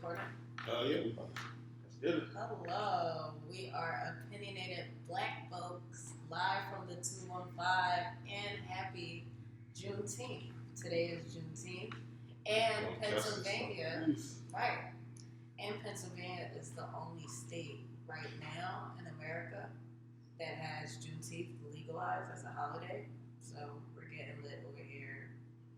recording? Yeah, we fine. Let's get it. Hello, we are opinionated black folks live from the 215 and happy Juneteenth. Today is Juneteenth, and Pennsylvania, right? And Pennsylvania is the only state right now in America that has Juneteenth legalized as a holiday. So we're getting lit over here.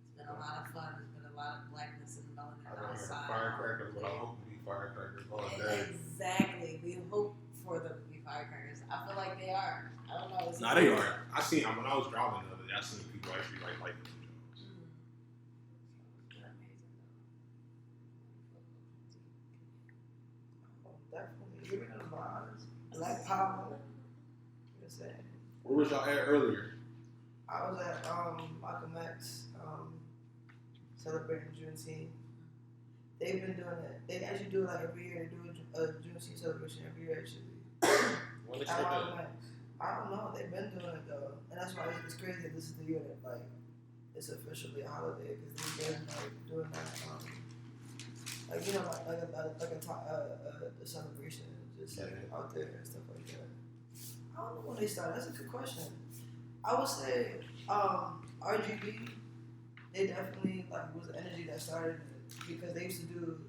It's been a lot of fun. There's been a lot of blackness and melanin outside. Firecrackers, but I hope to be firecrackers all day. Exactly. We hope for them to be firecrackers. I feel like they are. I don't know. Nah, they are. I seen when I was driving the other day. I seen people actually like them. Definitely. Giving them vibes. Black power. Where was y'all at earlier? I was at Malcolm X celebrating Juneteenth. They've been doing it. They actually do it like every year. They do a Juneteenth celebration every year actually. When they At start Malcolm X. I don't know. They've been doing it though, and that's why it's crazy that this is the year that like it's officially a holiday because they've been like doing that. Like you know, the celebration, just like out there and stuff like that. I don't know when they started. That's a good question. I would say RGB. They definitely like was the energy that started it because they used to do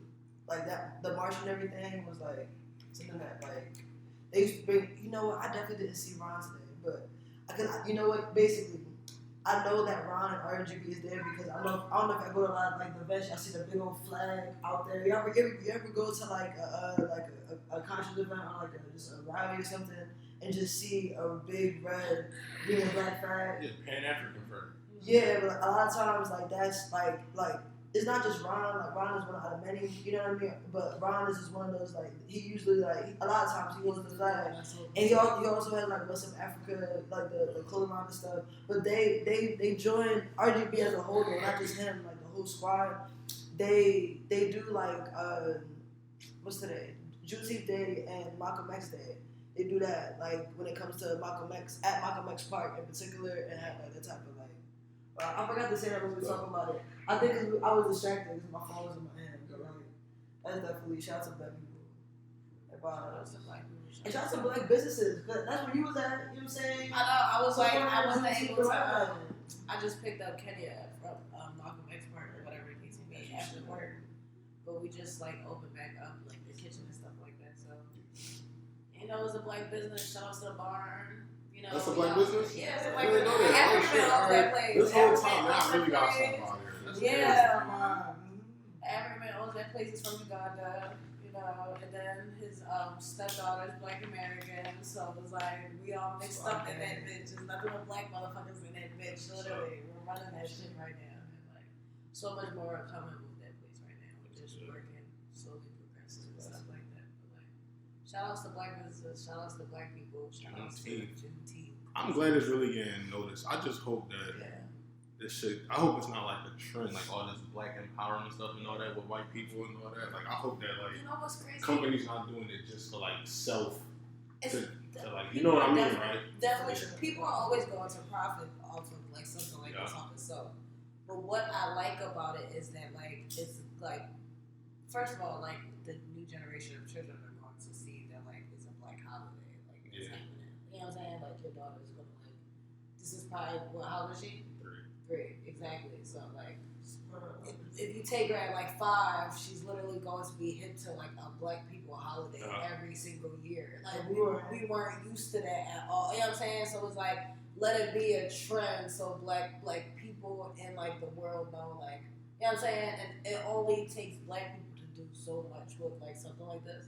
like that. The march and everything was like something that like they used to bring. You know what? I definitely didn't see Ron today, but you know what? Basically, I know that Ron and RGB is there because I don't know if I go to a lot of like the events. I see the big old flag out there. You ever go to like a concert event or like just a rally or something and just see a big red, green and black flag? Yeah, Pan-African flag. Yeah, but a lot of times like that's like it's not just Ron. Like Ron is one out of many. You know what I mean? But Ron is just one of those like he usually like a lot of times he goes to the flag, and he also has like West Africa like the clothing line and stuff. But they join RGB as a whole, though, not just him, like the whole squad. They do like what's today? Juneteenth Day and Malcolm X Day. They do that like when it comes to Malcolm X at Malcolm X Park in particular, and have like that type of like. I forgot to say that when we were talking about it. I think I was distracted because my phone was in my hand. But like, that's definitely shout out to black people. And shout out to black businesses. That's where you was at. You know what I'm saying? I know. I was like, I wasn't able to. I just picked up Kenya from Malcolm X Park or whatever it needs to be after work. But we just like opened back up like the kitchen and stuff like that. So you know, it was a black business. Shout out to the barn. You know, that's a black business? Yeah, it's a black business. Everyone owns that place. This whole time, man, I really got something out here. Yeah, Everyone owns that place. He's from Uganda, you know, and then his stepdaughter is Black American, so it was like, we all mixed up in that bitch. There's nothing but black motherfuckers in that bitch, literally. We're running that shit right now. And like, so much more coming with that place right now. We're just working, slowly progressing and stuff like that. But like, shout outs to black businesses, shout outs to black people, shout outs to Juneteenth. I'm glad it's really getting noticed. I just hope that this shit. I hope it's not like a trend, like all this black empowerment stuff and all that with white people and all that. Like I hope that like you know what's crazy? Companies not doing it just for like self. To like you know what I mean, right? Definitely, people are always going to profit off of like something like this off of self. But what I like about it is that like it's like first of all like the new generation of children are going to see that like it's a black holiday, like it's happening. You know what I'm saying? Like your daughter's gonna like this is probably how old is she? 3, exactly. So like if you take her at like 5, she's literally going to be hip to like a black people holiday every single year. Like we weren't used to that at all. You know what I'm saying? So it's like let it be a trend so black people in like the world know like you know what I'm saying? And it only takes black people to do so much with like something like this.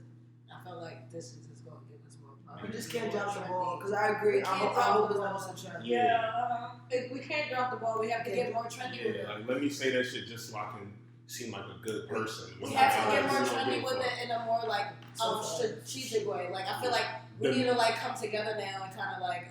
I feel like this is just gonna give us more power. We just can't drop the ball because I agree. I hope it's not a trend. Yeah, we can't drop the ball. We have to get more trendy with it. Like, let me say that shit just so I can seem like a good person. We have to get more trendy with it in a more like strategic way. Like I feel like we need to like come together now and kind of like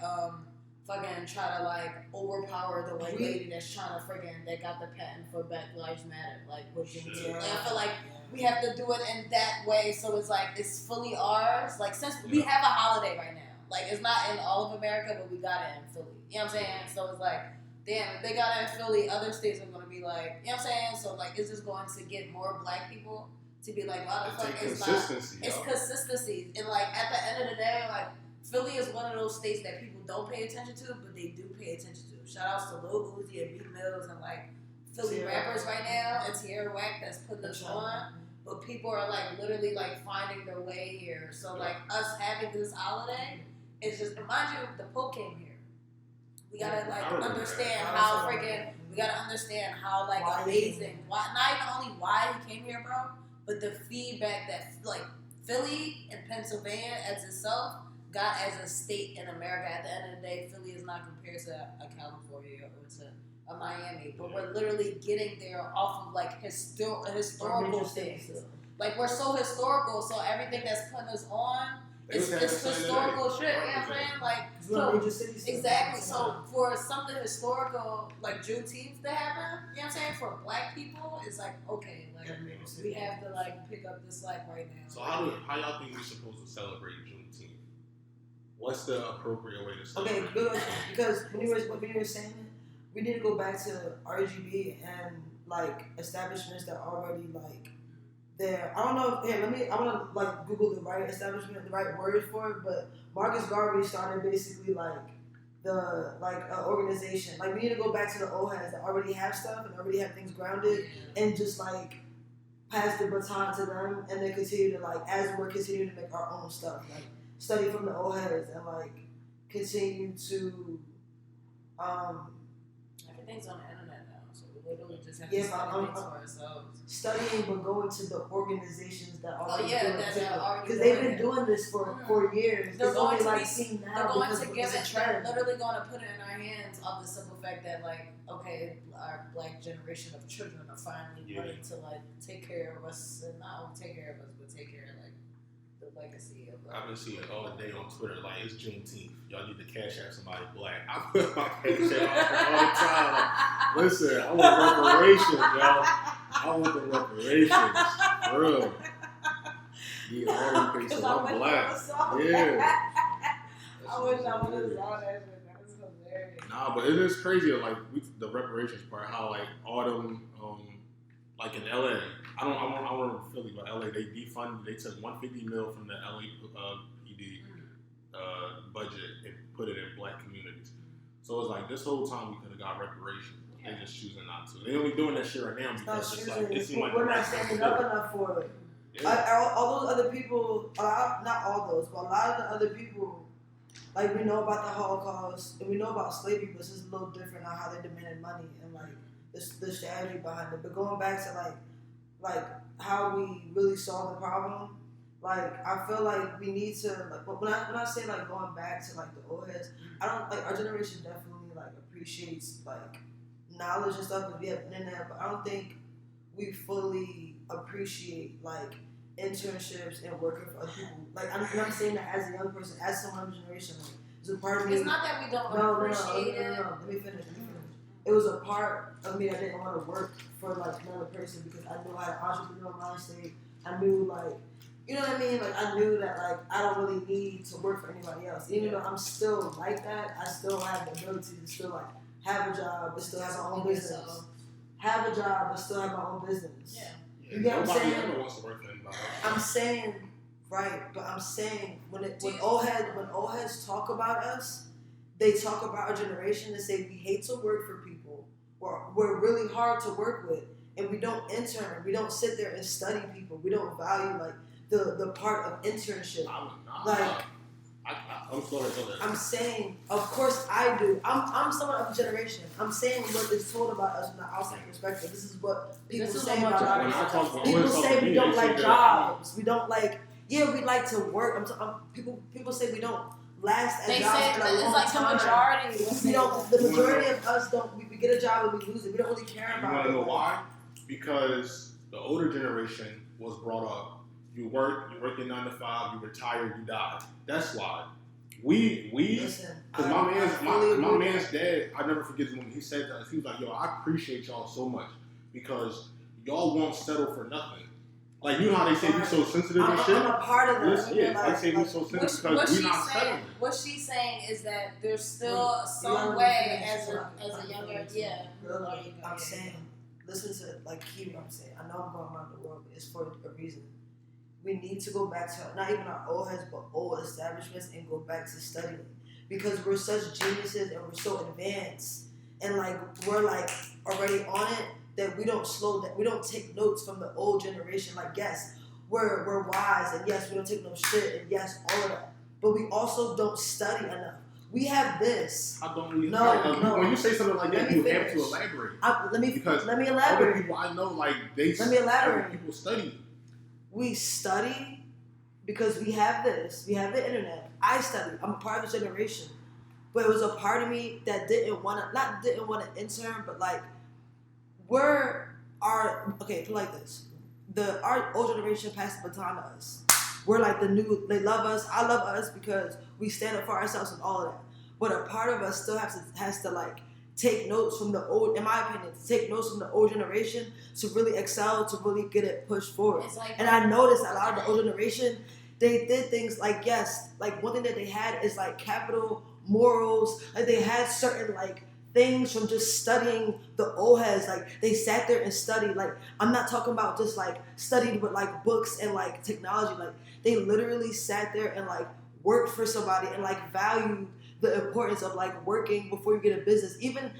fucking try to like overpower the white lady that's trying to that got the patent for Black Lives Matter. Like with Juneteenth. Like, I feel like we have to do it in that way so it's like it's fully ours. Like since we have a holiday right now. Like it's not in all of America, but we got it in Philly. You know what I'm saying? So it's like, damn, if they got it in Philly, other states are gonna be like, you know what I'm saying? So like, is this going to get more black people to be like, why the fuck is consistency? It's consistency, and like at the end of the day, like Philly is one of those states that people don't pay attention to, but they do pay attention to. Shout outs to Lil Uzi and B Mills and like Philly rappers right now, and Tierra Whack that's putting us on. But people are like literally like finding their way here. So like us having this holiday, it's just, mind you, the Pope came here. We gotta like understand how freaking. We gotta understand how like amazing. Why not even only why he came here, bro, but the feedback that like Philly and Pennsylvania as itself got as a state in America. At the end of the day, Philly is not compared to a California or to a Miami, but we're literally getting there off of like historical things. Like we're so historical, so everything that's putting us on. It's historical shit, you know what I'm saying? Like, so, exactly. So, for something historical like Juneteenth to happen, you know what I'm saying? For black people, it's like, okay, like, we have to, like, pick up the slack right now. So, how y'all think we're supposed to celebrate Juneteenth? What's the appropriate way to celebrate? Okay, because when you were saying it, we need to go back to RGB and, like, establishments that already, like, there. I don't know. I want to like Google the right establishment, the right word for it. But Marcus Garvey started basically like the organization. Like we need to go back to the old heads that already have stuff and already have things grounded, and just like pass the baton to them, and then continue to like as we're continuing to make our own stuff, like study from the old heads and like continue to. Everything's on the internet now, so we literally just have to study things for ourselves. Studying, but going to the organizations that are doing it. Because they've been doing this for years. They're going to like seen now. They're going to give it. They're literally going to put it in our hands of the simple fact that, like, okay, our black generation of children are finally wanting to like take care of us, and not only take care of us, but take care of like the legacy of. I've been seeing it all day on Twitter. Like it's Juneteenth. Y'all need to cash out somebody black. I put my cash out all the time. Like, listen, I want reparations, y'all. I want the reparations, for real. Yeah, everything. So I'm black. Yeah. I wish I would have saw that. That was hilarious. Nah, but it is crazy. Like the reparations part, how like all them, like in LA. I don't remember Philly, but LA they defunded. They took $150 million from the LA PD budget and put it in black communities. So it's like this whole time we could have got reparations. They're just choosing not to. They're only doing that shit right now because it's like it seems like we're not standing up enough for it. Yeah. All those other people, not all those, but a lot of the other people, like we know about the Holocaust and we know about slavery, but this is a little different on how they demanded money and like the strategy behind it. But going back to like how we really solve the problem, like I feel like we need to like when I say like going back to like the old heads, I don't like our generation definitely like appreciates like knowledge and stuff because we have internet, but I don't think we fully appreciate like internships and working for other people. Like I'm saying that as a young person, as someone of generation, like it's a part of me. It's not that we don't appreciate it. No. Let me finish. It was a part of me that didn't want to work for like another person because I knew I had an entrepreneurial mind state. I knew like, you know what I mean? Like I knew that like I don't really need to work for anybody else. Even though I'm still like that, I still have the ability to still like have a job but still have my own business. Have a job but still have my own business. Yeah. You get what I'm saying? Nobody ever wants to work for anybody. I'm saying right, but I'm saying when old heads talk about us, they talk about our generation and say we hate to work for people. We're really hard to work with, and we don't intern. We don't sit there and study people. We don't value like the part of internship. I'm saying, of course I do. I'm someone of the generation. I'm saying what is told about us from the outside perspective. This is what people say about us. People say we don't like jobs. We don't like. Yeah, we like to work. People say we don't last at jobs for a long time. The majority. The majority of us don't. We get a job and we lose it. We don't really care about it. You want to know why? Because the older generation was brought up. You work your 9 to 5, you retire, you die. That's why. Because my man's dad, I never forget him when he said to us, he was like, yo, I appreciate y'all so much because y'all won't settle for nothing. Like, you know how they say we so sensitive and shit? I'm a part of that. They say we so sensitive because we're not settling. What she's saying is that there's still some way as a younger, I'm saying listen to, like, keep what I'm saying. I know I'm going around the world, but it's for a reason. We need to go back to, not even our old heads, but old establishments and go back to studying. Because we're such geniuses and we're so advanced. And, like, we're, like, already on it that we don't we don't take notes from the old generation. Like, yes, we're wise, and yes, we don't take no shit, and yes, all of that. But we also don't study enough. We have this. I don't really. No. When you say something like that, you have to elaborate. Let me elaborate. Other people I know, like let me elaborate. People study. We study because we have this. We have the internet. I study. I'm a part of the generation, but it was a part of me that didn't want to intern, but like put it like this. Our old generation passed the baton to us. We're like the new, they love us. I love us because we stand up for ourselves and all of that. But a part of us still has to like take notes from the old, in my opinion, to take notes from the old generation to really excel, to really get it pushed forward. And I noticed a lot of the old generation, they did things like, yes, like one thing that they had is like capital morals. Like they had certain like things from just studying the old heads. Like they sat there and studied. Like I'm not talking about just like studied with like books and like technology. Like they literally sat there and like worked for somebody and like valued the importance of like working before you get a business. Even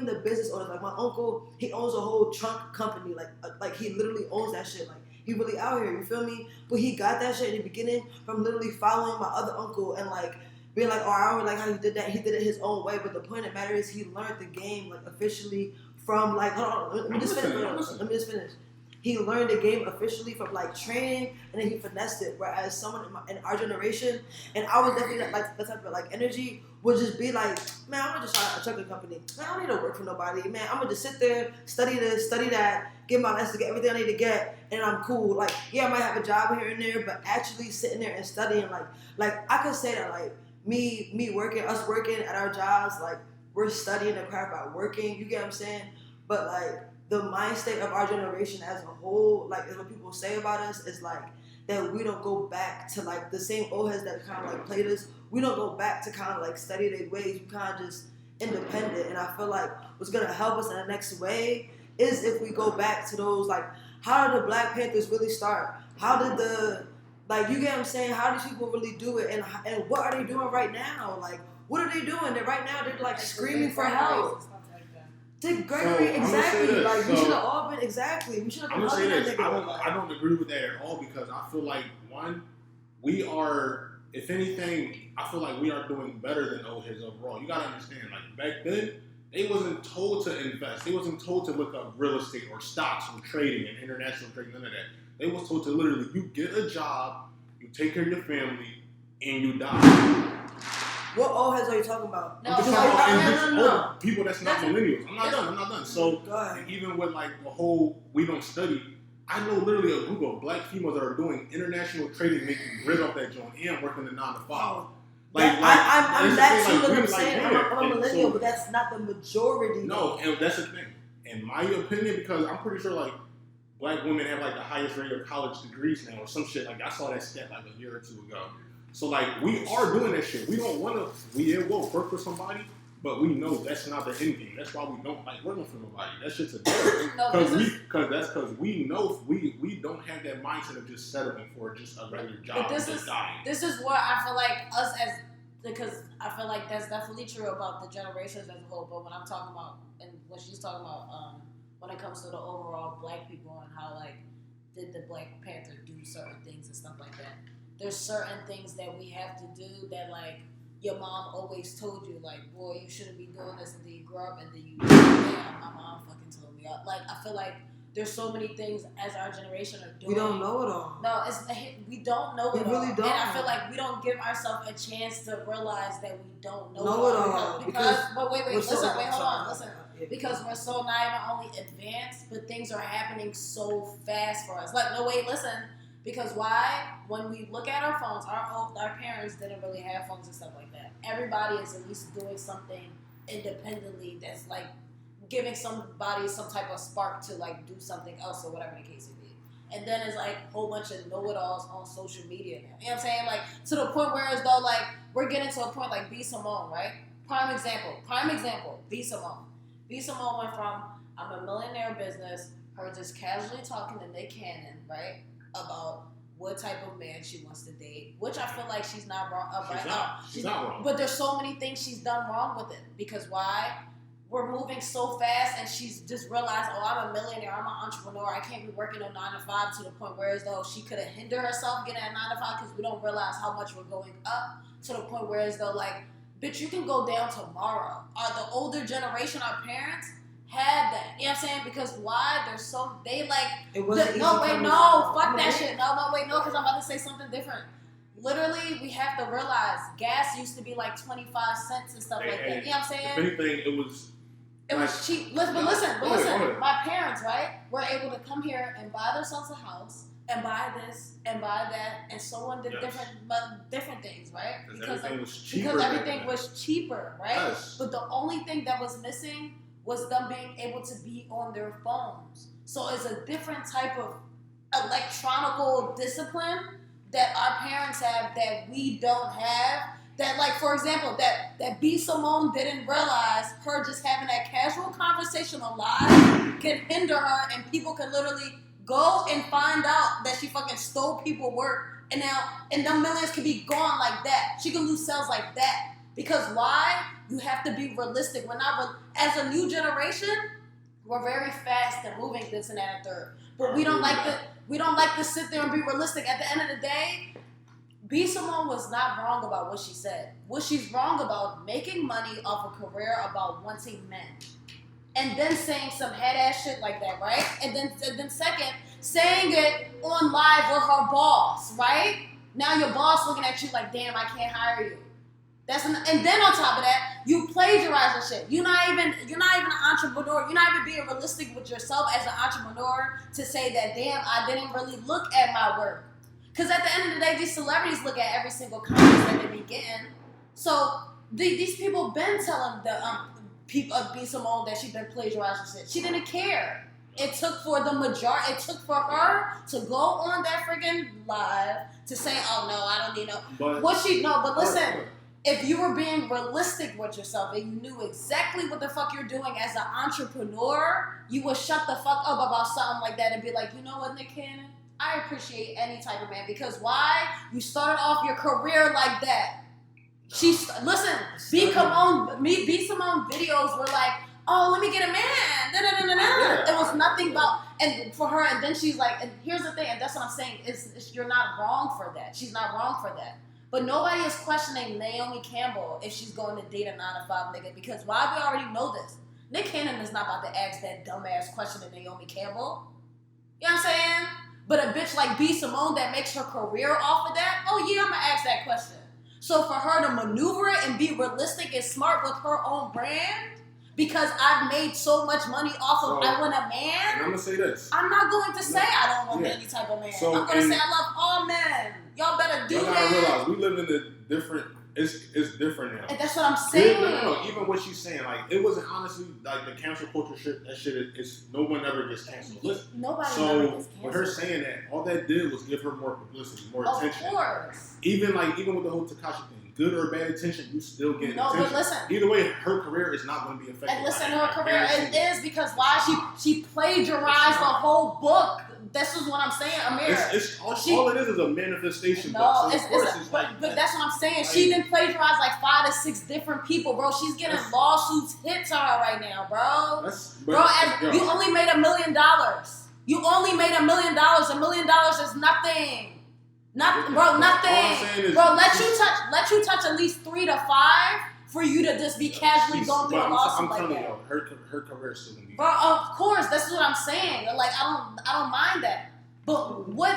the business owners, like my uncle, he owns a whole trunk company. Like he literally owns that shit. Like he really out here, you feel me? But he got that shit in the beginning from literally following my other uncle and like being like, oh, I don't like how he did that. He did it his own way. But the point of the matter is he learned the game like officially from like, hold on, let me just finish. He learned the game officially from like training, and then he finessed it. Whereas someone in our generation, and I was definitely like that type of like energy, would just be like, man, I'm gonna just start a trucking company. Man, I don't need to work for nobody. Man, I'm gonna just sit there, study this, study that, get my license, get everything I need to get, and I'm cool. Like, yeah, I might have a job here and there, but actually sitting there and studying, like I could say that like me working, us working at our jobs, like we're studying the crap about working. You get what I'm saying? But like the mind state of our generation as a whole, like is what people say about us, is like that we don't go back to like the same old heads that kind of like played us. We don't go back to kind of like study their ways. We kind of just independent. And I feel like what's gonna help us in the next way is if we go back to those like, how did the Black Panthers really start? How did you get what I'm saying? How do people really do it? And what are they doing right now? Like, what are they doing? They're like screaming for help. Dick Gregory, exactly. Like we should have all been We should have been. I'm gonna say this. I don't agree with that at all because I feel like one, we are. If anything, I feel like we are doing better than old heads overall. You gotta understand. Like back then, they wasn't told to invest. They wasn't told to look up real estate or stocks or trading and international trading. None of that. They was told to literally, you get a job, you take care of your family, and you die. What old heads are you talking about? No. People that's not millennials. I'm not done. So even with like the whole we don't study, I know literally a group of black females that are doing international trading, making bread off that joint and working the 9 to 5. I'm that too. What I'm saying, I'm a millennial, but that's not the majority. No, and that's the thing. In my opinion, because I'm pretty sure like black women have like the highest rate of college degrees now or some shit. Like I saw that stat like a year or two ago. So like we are doing that shit. We don't want to. We will work for somebody, but we know that's not the end game. That's why we don't like working for nobody. That shit's a joke. Because we know we don't have that mindset of just settling for just a regular job. But this is what I feel like us as, because I feel like that's definitely true about the generations as a whole. But when I'm talking about, and when she's talking about, when it comes to the overall black people and how like did the Black Panther do certain things and stuff like that. There's certain things that we have to do that, like, your mom always told you, like, boy, you shouldn't be doing this until you grow up, and then you, damn, my mom fucking told me. Like, I feel like there's so many things as our generation are doing. We don't know it all. No, we don't know it all. We really don't. And I feel like we don't give ourselves a chance to realize that we don't know it all. Listen. Because we're so not even only advanced, but things are happening so fast for us. Like, no, wait, listen. Because why? When we look at our phones, our parents didn't really have phones and stuff like that. Everybody is at least doing something independently that's like giving somebody some type of spark to like do something else or whatever the case may be. And then it's like a whole bunch of know-it-alls on social media now. You know what I'm saying? Like to the point where as though like we're getting to a point like B. Simone, right? Prime example, B. Simone. B. Simone went from I'm a millionaire business. Her just casually talking to Nick Cannon, right, about what type of man she wants to date, which I feel like she's not wrong. She's not wrong. But there's so many things she's done wrong with it. Because why? We're moving so fast, and she's just realized, oh, I'm a millionaire, I'm an entrepreneur, I can't be working a 9 to 5 to the point where as though she could have hindered herself getting a 9 to 5 because we don't realize how much we're going up to the point where as though, like, bitch, you can go down tomorrow. The older generation, our parents, had that. You know what I'm saying? Because why? They like, it wasn't easy no, wait, coming no, from- fuck that shit. No, because I'm about to say something different. Literally, we have to realize gas used to be like 25 cents and stuff like that. You know what I'm saying? If anything, it was cheap. Listen, Go ahead. my parents, right, were able to come here and buy themselves a house and buy this and buy that, and so on did different things, right? Because everything was cheaper. Because everything was cheaper, right? Yes. But the only thing that was missing was them being able to be on their phones. So it's a different type of electronical discipline that our parents have that we don't have. That, like, for example, that B. Simone didn't realize her just having that casual conversation on live can hinder her, and people can literally go and find out that she fucking stole people work, and them millions can be gone like that. She can lose sales like that. Because why? You have to be realistic. We're not, as a new generation, we're very fast and moving this and that and third. But we don't like to sit there and be realistic. At the end of the day, B. Simone was not wrong about what she said. What she's wrong about, making money off a career about wanting men. And then saying some head-ass shit like that, right? And then second, saying it on live with her boss, right? Now your boss looking at you like, damn, I can't hire you. And then on top of that, you plagiarize and shit. You're not even an entrepreneur. You're not even being realistic with yourself as an entrepreneur to say that, damn, I didn't really look at my work. Because at the end of the day, these celebrities look at every single comment that they be getting. So these people been telling the people of B. Simone that she been plagiarizing shit. She didn't care. It took for her to go on that freaking live to say, oh no, I don't need no. But listen. If you were being realistic with yourself and you knew exactly what the fuck you're doing as an entrepreneur, you would shut the fuck up about something like that and be like, you know what, Nick Cannon? I appreciate any type of man. Because why? You started off your career like that. B. Simone videos were like, oh, let me get a man. It was nothing about, and for her, and then she's like, and here's the thing, and that's what I'm saying, is you're not wrong for that. She's not wrong for that. But nobody is questioning Naomi Campbell if she's going to date a 9 to 5 nigga. Because why? We already know this. Nick Cannon is not about to ask that dumbass question to Naomi Campbell. You know what I'm saying? But a bitch like B. Simone that makes her career off of that, oh yeah, I'm going to ask that question. So for her to maneuver it and be realistic and smart with her own brand, because I've made so much money off of I want a man. And I'm going to say this. I'm not going to say I don't want any type of man. I'm going to say I love all men. Y'all better do that. Y'all gotta realize, we live in a different, it's different now. And that's what I'm saying. No. Even what she's saying, like, it wasn't honestly, like, the cancel culture shit, that shit is no one ever gets canceled. Nobody ever gets canceled. So, with her saying that, all that did was give her more publicity, more attention. Of course. Even with the whole Tekashi thing, good or bad attention, you still get attention. But listen. Either way, her career is not going to be affected. And listen, her career is because why? She plagiarized the whole book. This is what I'm saying, Amir. All it is a manifestation. No, but that's what I'm saying. Like, she didn't plagiarize like 5 to 6 different people, bro. She's getting lawsuits hit to her right now, bro. You only made $1 million. You only made $1 million. $1 million is nothing. Nothing. Bro, let you touch at least 3 to 5 for you to just be casually going through a lawsuit like that. I'm telling you, her career is still gonna be. Bro, of course, this is what I'm saying. Like, I don't mind that. But what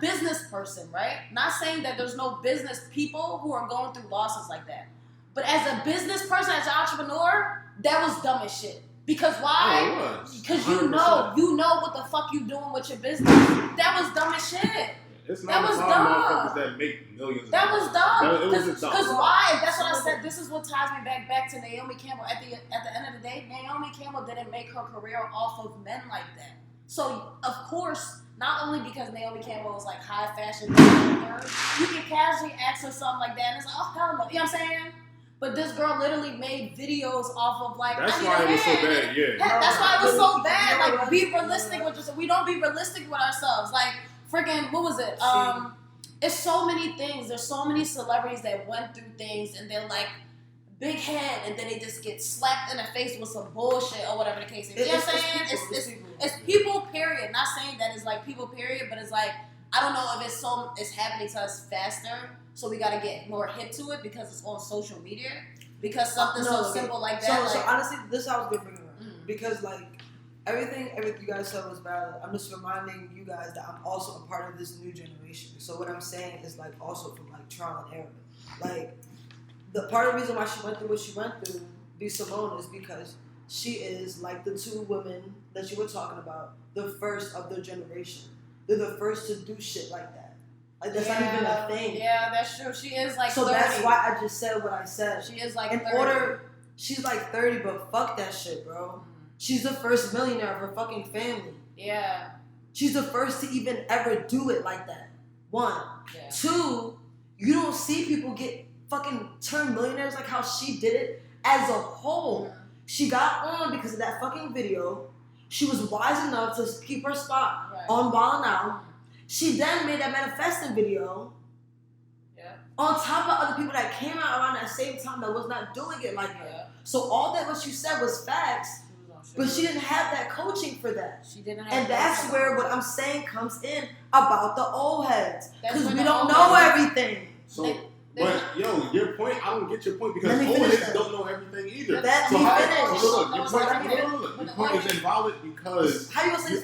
business person, right? Not saying that there's no business people who are going through losses like that. But as a business person, as an entrepreneur, that was dumb as shit. Because why? Because you know what the fuck you doing with your business. That was dumb as shit. That was dumb. That make millions. That was dumb. It was dumb. Because why? That's what I said. This is what ties me back to Naomi Campbell. At the end of the day, Naomi Campbell didn't make her career off of men like that. So of course, not only because Naomi Campbell was like high fashion, you can casually ask her something like that, and it's like, oh hell no, you know what I'm saying? But this girl literally made videos off of like. That's why it was so bad. Yeah. That's why it was so bad. Like, be realistic with yourself. We don't be realistic with ourselves. Like, freaking, what was it? It's so many things. There's so many celebrities that went through things and they're like big head, and then they just get slapped in the face with some bullshit or whatever the case is. You know what I'm saying? It's people. Period. Not saying that it's like people. Period. But it's like, I don't know if it's happening to us faster. So we gotta get more hip to it because it's on social media. Because something so simple like that. So honestly, this is how I was gonna bring it up. Because like everything you guys said was valid. I'm just reminding you guys that I'm also a part of this new generation. So what I'm saying is like also from like trial and error. Like the part of the reason why she went through what she went through, B. Simone, is because she is like the two women that you were talking about, the first of their generation. They're the first to do shit like that. Like, that's not even a thing. Yeah, that's true. She is like so 30. That's why I just said what I said. She is like 30. She's like 30, but fuck that shit, bro. Mm-hmm. She's the first millionaire of her fucking family. Yeah. She's the first to even ever do it like that. One. Yeah. Two, you don't see people get fucking turned millionaires like how she did it as a whole. Mm-hmm. She got on because of that fucking video. She was wise enough to keep her spot on Ball Now. She then made that manifesting video on top of other people that came out around that same time that was not doing it like her. Yeah. So all that what you said was facts, but she didn't have that coaching for that. She didn't have and that's where what I'm saying comes in about the old heads. Because we don't know everything. So, but yo, your point, I don't get your point because old heads don't know everything either. Your point is invalid because how you gonna say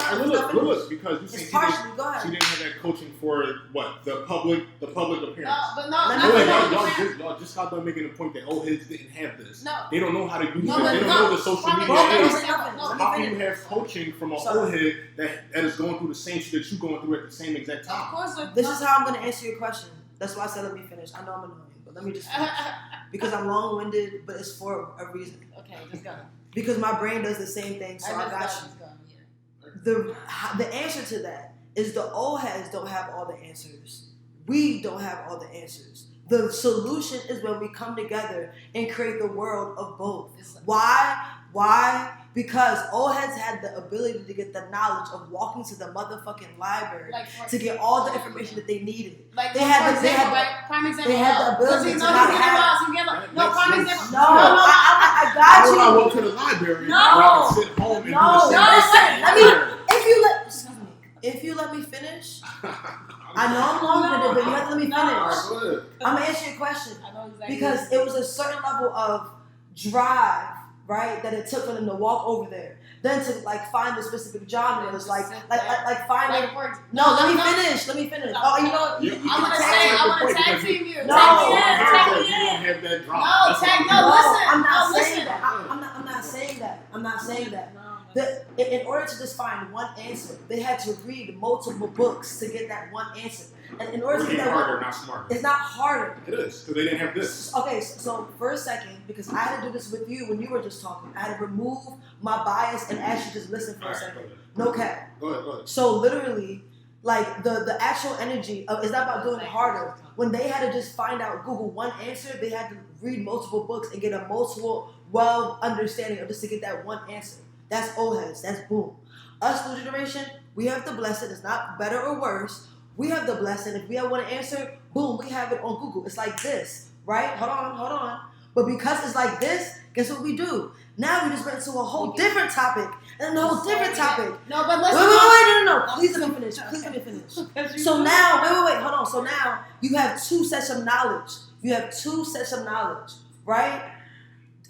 because you think she didn't have that coaching for what the public appearance. Y'all just got done making a point that old heads didn't have this. No, they don't know how to use it. They don't know the social media. How can you have coaching from an old head that is going through the same shit that you're going through at the same exact time? Of course, this is how I'm gonna answer your question. That's why I said let me finish. I know I'm annoying, but let me just finish. Because I'm long-winded, but it's for a reason. Okay, just go. Because my brain does the same thing, so I got you. The answer to that is the old heads don't have all the answers. We don't have all the answers. The solution is when we come together and create the world of both. Why? Because old heads had the ability to get the knowledge of walking to the motherfucking library to get all the information that they needed. Like they had the ability to not have. Prime example. No, I got you. I went to the library. No, I can sit home and if you let me finish. I know I'm long-winded, but you have to let me finish. I'm gonna answer your question because it was a certain level of drive. Right, that it took for them to walk over there, then to like find the specific genres, like finding. Let me finish. Oh, you know, I want to tag team you. No, I'm not saying that. In order to just find one answer, they had to read multiple books to get that one answer. And in order to get that harder, not smarter. It's not harder. It is, because they didn't have this. Okay, so for a second, because I had to do this with you when you were just talking, I had to remove my bias and actually just listen for a second. No cap. Go ahead. So literally, like the actual energy of it's not about doing it harder. When they had to just find out Google one answer, they had to read multiple books and get a multiple understanding of just to get that one answer. That's old heads. That's boom. Us, new generation, we have the blessing. It's not better or worse. We have the blessing. If we want to answer, boom, we have it on Google. It's like this, right? Hold on. But because it's like this, guess what we do? Now we just went into a whole different topic. And a whole different topic. No, but listen. Wait, no. Please let me finish. So now, wait, hold on. So now you have two sets of knowledge. Right?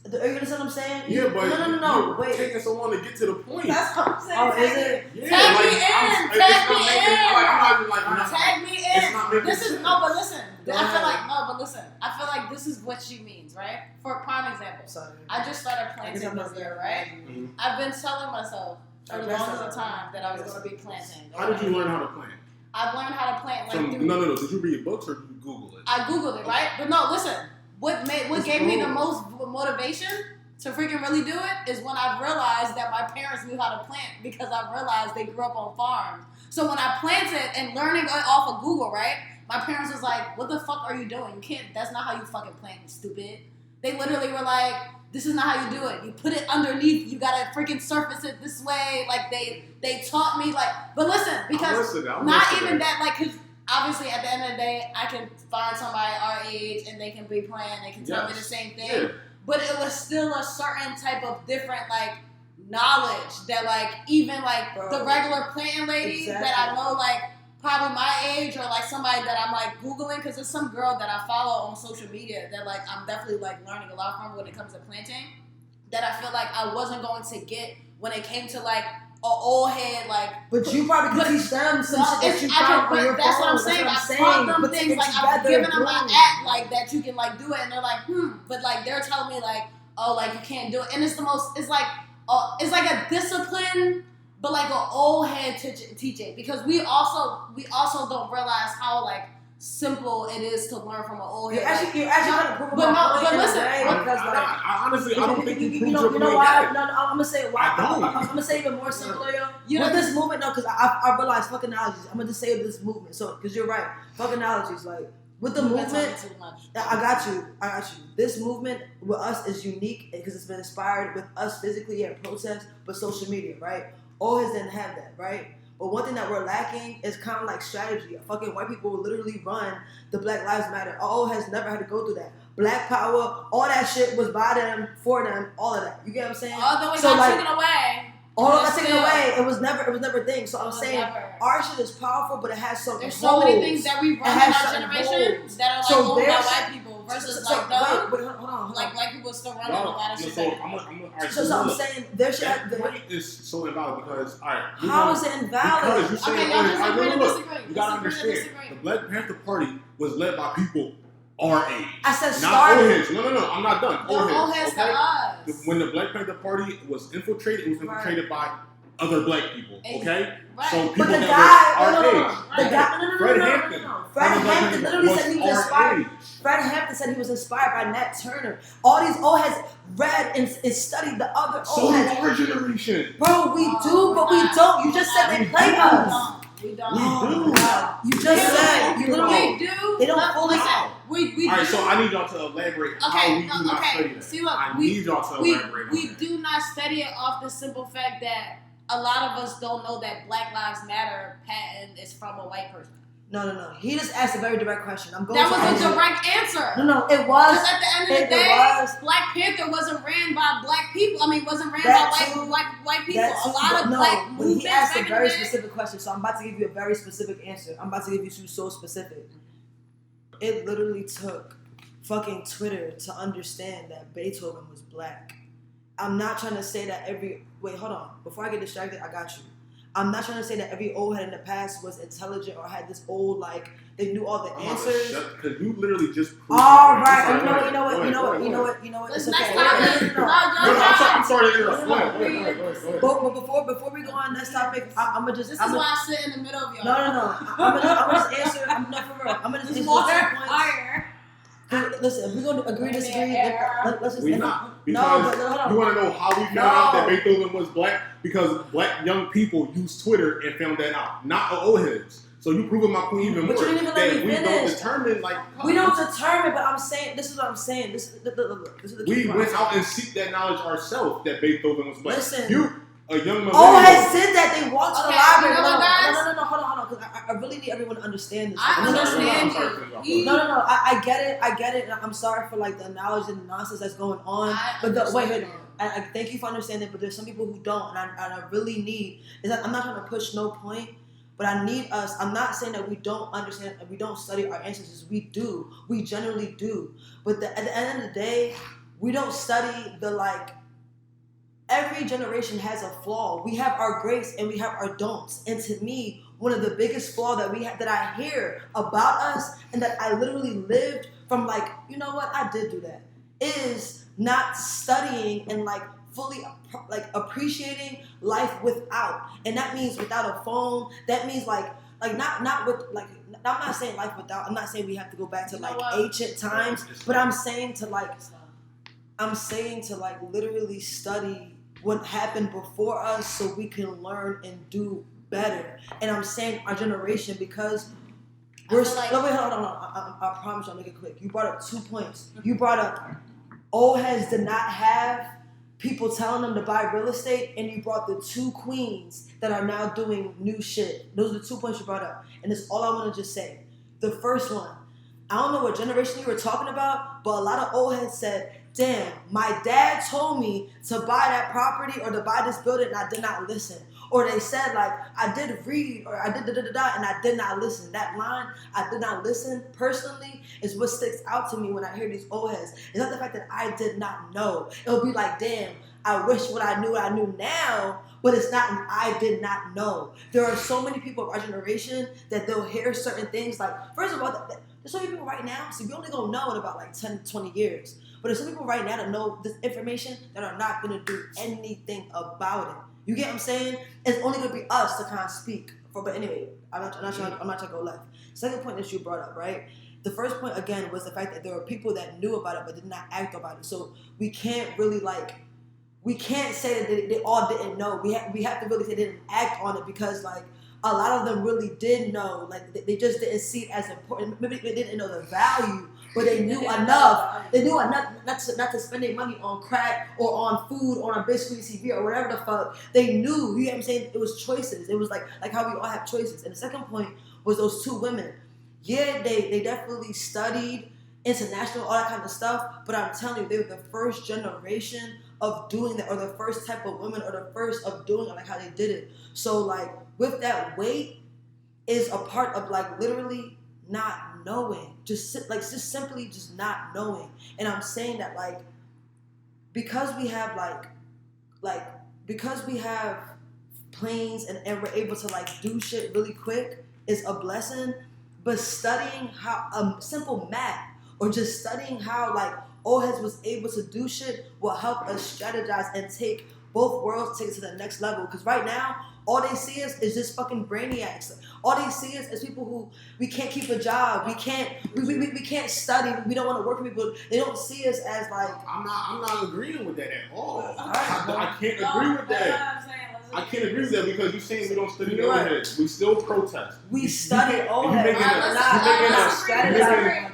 Are you understand what I'm saying? Yeah, but no. Wait. Taking so long to get to the point. That's what I'm saying. Oh, is it? Yeah, tag me in. It's not making this is sense. no, but listen. I feel like this is what she means, right? For a prime example, I just started planting this year, right? Mm-hmm. I've been telling myself for the longest time that I was going to be planting. How did you learn how to plant? I've learned how to plant No. Did you read books or did you Google it? I Googled it, right? But no, listen. What gave me the most motivation to freaking really do it is when I realized that my parents knew how to plant because I realized they grew up on farms. So when I planted and learning off of Google, right? My parents was like, "What the fuck are you doing? You can't. That's not how you fucking plant, you stupid." They literally were like, this is not how you do it. You put it underneath. You gotta freaking surface it this way. Like they taught me like. But listen, because not even that. Like, cause obviously at the end of the day, I can find somebody our age and they can be playing. They can tell me the same thing. Yeah. But it was still a certain type of different like knowledge that like even like the regular planting lady that I know like probably my age or like somebody that I'm like Googling because there's some girl that I follow on social media that like I'm definitely like learning a lot from when it comes to planting that I feel like I wasn't going to get when it came to like an old head like. But you probably could teach them some shit that you found on your phone. That's what I'm saying. I taught them things like I've given them an app like that you can like do it and they're like but like they're telling me like oh like you can't do it and it's like a discipline but like an old head teaching because we also don't realize how like simple it is to learn from an old head. You're actually trying to prove my point. But listen, because I honestly I don't think you know why. No, I'm gonna say why. I'm gonna say even more simpler, yo. With this movement, no, because I realize fuck analogies. I'm gonna just say this movement. So, because you're right, fuck analogies. Like with the movement, I got you. This movement with us is unique because it's been inspired with us physically at protests, but social media, right? Old heads didn't have that, right? But one thing that we're lacking is kind of like strategy. Fucking white people will literally run the Black Lives Matter. Old heads never had to go through that. Black power, all that shit was by them, for them, all of that. You get what I'm saying? Although it got taken away. All of that taken away. It was never a thing. So I'm saying our shit is powerful, but it has some There's so many things that we run in our generation that are like owned by white people versus like them. Wait, hold on. Like white people still running a lot of shit. So I'm saying there should have the point is so invalid because how is it invalid? Because you saying you gotta understand the Black Panther Party was led by people our age. I said not old heads. No, I'm not done. Old heads to us. When the Black Panther Party was infiltrated, it was infiltrated by other black people. Okay? Right. So people that were our age. Fred Hampton literally said he was inspired. Fred Hampton said he was inspired by Nat Turner. All these old heads read and studied the other old heads. So our generation. Bro, we do, but we don't. You just said they play us. We don't. We do. You just said you literally do. They don't fully. We all right, so I need y'all to elaborate how we do not study that. See, look, I need y'all to elaborate. We do not study it off the simple fact that a lot of us don't know that Black Lives Matter patent is from a white person. No. He just asked a very direct question. That was a direct answer. No, it was. Because at the end of the day, Black Panther wasn't ran by black people. I mean, wasn't ran by white people. A lot of black movements. He asked a very specific question, so I'm about to give you a very specific answer. I'm about to give you two so specific. It literally took fucking Twitter to understand that Beethoven was black. I'm not trying to say that wait, hold on. Before I get distracted, I got you. I'm not trying to say that every old head in the past was intelligent or had this old, like, they knew all the answers. Because you literally just proved all right. You know what? It's okay. Next topic. I'm sorry to interrupt. But before we go on next topic, I'm gonna just. This is why I sit in the middle of y'all. No. I'm gonna just answer. I'm not for real. I'm gonna just answer 2 points. Listen, if we're going to agree to disagree, let's just... We're not. Because you want to know how we found out that Beethoven was black? Because black young people use Twitter and found that out. Not the old heads. So you proving my point even more. But you didn't even let me finish. Don't determine, like... We don't determine, but I'm saying... This is what I'm saying. This is the we went out and seek that knowledge ourselves that Beethoven was black. Listen. A young millennial. Old heads did that. They walked to the library. No, hold on. Because I really need everyone to understand this. I understand you. No. I get it. And I'm sorry for like the analogy and the nonsense that's going on. Wait. I thank you for understanding. But there's some people who don't, and I really need. Is that I'm not trying to push no point, but I need us. I'm not saying that we don't understand. We don't study our ancestors. We do. We generally do. But at the end of the day, we don't study the like. Every generation has a flaw. We have our greats and we have our don'ts. And to me, one of the biggest flaw that we have, that I hear about us and that I literally lived from like, you know what, I did do that, is not studying and like fully like appreciating life without. And that means without a phone. That means like not with like, I'm not saying life without, I'm not saying we have to go back to like ancient times, but I'm saying to like literally study what happened before us so we can learn and do better. And I'm saying our generation because we're... wait, hold on. I promise you I'll make it quick. You brought up 2 points. You brought up old heads did not have people telling them to buy real estate, and you brought the two queens that are now doing new shit. Those are the 2 points you brought up. And it's all I want to just say. The first one, I don't know what generation you were talking about, but a lot of old heads said, damn, my dad told me to buy that property or to buy this building and I did not listen. Or they said, like, I did read or I did da-da-da-da and I did not listen. That line, I did not listen, personally, is what sticks out to me when I hear these old heads. It's not the fact that I did not know. It'll be like, damn, I wish what I knew now, but it's not an I did not know. There are so many people of our generation that they'll hear certain things. Like, first of all, there's so many people right now, so we only gonna know in about like 10, 20 years. But there's some people right now that know this information that are not gonna do anything about it. You get what I'm saying? It's only gonna be us to kind of speak for. But anyway, I'm not trying to go left. Second point that you brought up, right? The first point again was the fact that there were people that knew about it but did not act about it. So we can't really we can't say that they all didn't know. We have to really say they didn't act on it because like a lot of them really did know. Like they just didn't see it as important. Maybe they didn't know the value, but they knew enough. They knew enough not to spend their money on crack or on food or on a biscuit TV or whatever the fuck. They knew. You know what I'm saying? It was choices. It was like how we all have choices. And the second point was those two women. Yeah, they definitely studied international, all that kind of stuff. But I'm telling you, they were the first generation of doing that, or the first type of women, or the first of doing it, like how they did it. So like with that weight is a part of like literally not knowing, just simply not knowing. And I'm saying that like because we have because we have planes and we're able to like do shit really quick is a blessing. But studying how simple math or just studying how like old heads was able to do shit will help us strategize and take both worlds, take it to the next level. Because right now, all they see is just fucking brainiacs. All they see is people who we can't keep a job. We can't study. We don't want to work with people. They don't see us as like. I'm not agreeing with that at all. I can't agree with that. I can't agree with that because you're saying we don't study old heads. We still protest. We study old heads.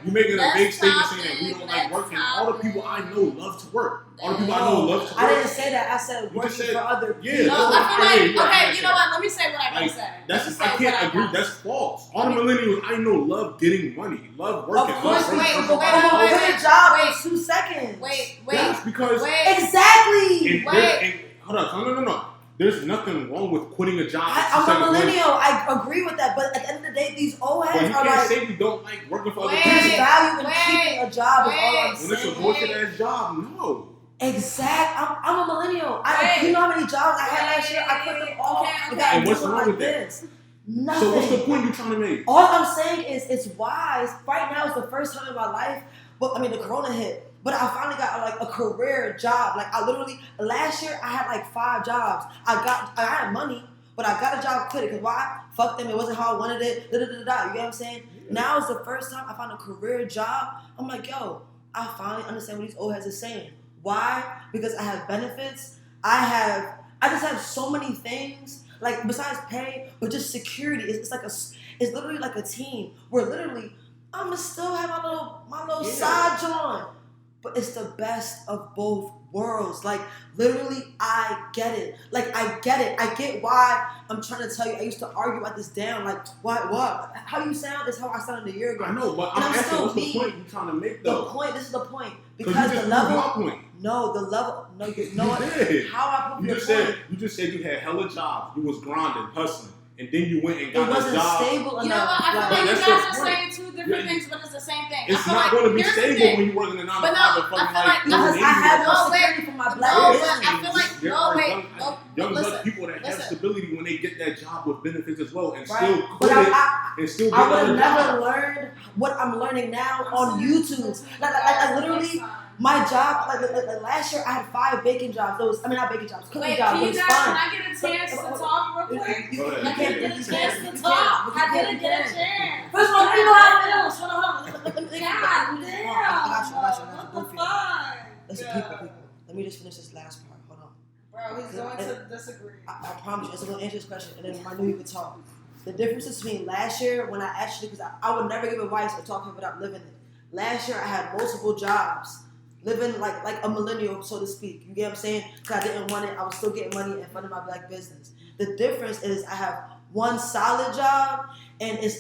You're making a big statement saying that we don't like working. All the people I know love to work. All the people I know love to work. I didn't say that. I said working for other people. Yeah, no, I feel like, okay, you know what? Let me say what I can say. I can't agree. That's false. All the millennials I know love getting money, love working. Of course, wait, quit a job in 2 seconds. Wait. That's because exactly. Hold on, no. There's nothing wrong with quitting a job. I'm a millennial. I agree with that. But at the end of the day, these old heads are like... you can't say you don't like working for other people. There's value in keeping a job is all I'm saying. When it's a bullshit-ass job, no. Exact. I'm a millennial. You know how many jobs I had last year? I quit them all. And what's wrong with that? Nothing. So what's the point you're trying to make? All I'm saying is it's wise. Right now is the first time in my life. But the corona hit. But I finally got like a career job. Like I literally last year I had like 5 jobs. I had money, but I got a job quick. Because why? Fuck them. It wasn't how I wanted it. You get what I'm saying? Yeah. Now is the first time I found a career job. I'm like, yo, I finally understand what these old heads are saying. Why? Because I have benefits. I just have so many things. Like besides pay, but just security. It's literally like a team. Where literally I'ma still have my little side joint. But it's the best of both worlds. Like, literally, I get it. Like, I get it. I get why I'm trying to tell you. I used to argue about this down. Like, what? How you sound is how I sounded a year ago. I know, but I'm asking what's the point you're trying to make, though? This is the point. Because the level... No, the level... No, you know did. How I proved the point. You just said you had hella jobs. You was grinding, hustling. And then you went and got a job. It wasn't stable enough. You know what? I feel like you guys are saying two different things, but it's the same thing. It's not going to be stable when you're working in a 9 to 5. Because I have no security for my black business. I feel like young people that have stability when they get that job with benefits as well, and still quit it and still get I would have never learned what I'm learning now on YouTube. Like literally. My job, like last year, I had 5 baking jobs. Not baking jobs, cooking jobs. Can I get a chance to talk real quick? You can't get a chance to talk. I didn't get a chance. First of all, let me know how it feels. Hold on. God damn. What the fuck? Listen, people. Let me just finish this last part. Hold on. Bro, he's going to disagree. I promise you, it's going to answer this question, and then I knew you could talk. The difference between last year when because I would never give advice or talk without living it. Last year, I had multiple jobs. living like a millennial, so to speak. You get what I'm saying? Because I didn't want it. I was still getting money and funding my black business. The difference is I have one solid job, and it's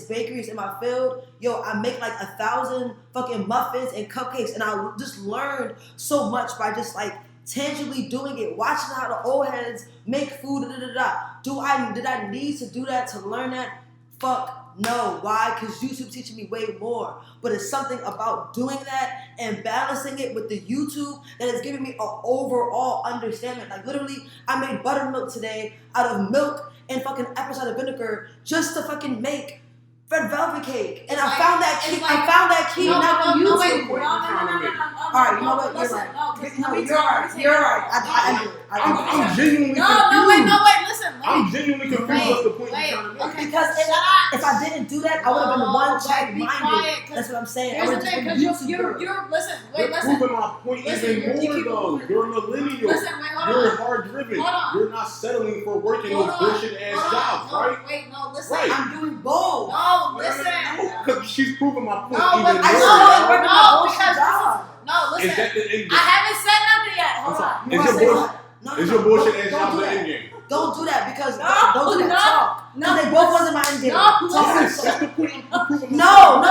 bakeries in my field. Yo, I make like 1,000 fucking muffins and cupcakes, and I just learned so much by just like tangibly doing it, watching how the old heads make food. Did I need to do that to learn that? Fuck no. Why? Because YouTube's teaching me way more. But it's something about doing that and balancing it with the YouTube that is giving me an overall understanding. Like literally, I made buttermilk today out of milk and fucking apple cider vinegar just to fucking make red velvet cake. And I found that key. I found that key on YouTube. No. All right, you know what? You're right. I'm genuinely confused. I'm genuinely confused. What's the point you're trying to make? Because if I didn't do that, I would have been one check minded. That's what I'm saying. Here's the thing, because you're proving my point even more though. You're a millennial. You're hard driven. You're not settling for working those bullshit ass jobs, right? Wait, no, listen. Right. I'm doing both. No, listen. Because she's proving my point No, even but more. No, listen. Is that the end game? I haven't said nothing yet. Hold on. Is your bullshit ass job the end game? Don't do that because don't do that talk. No, they both wasn't my end game. Yes, that's the point. No,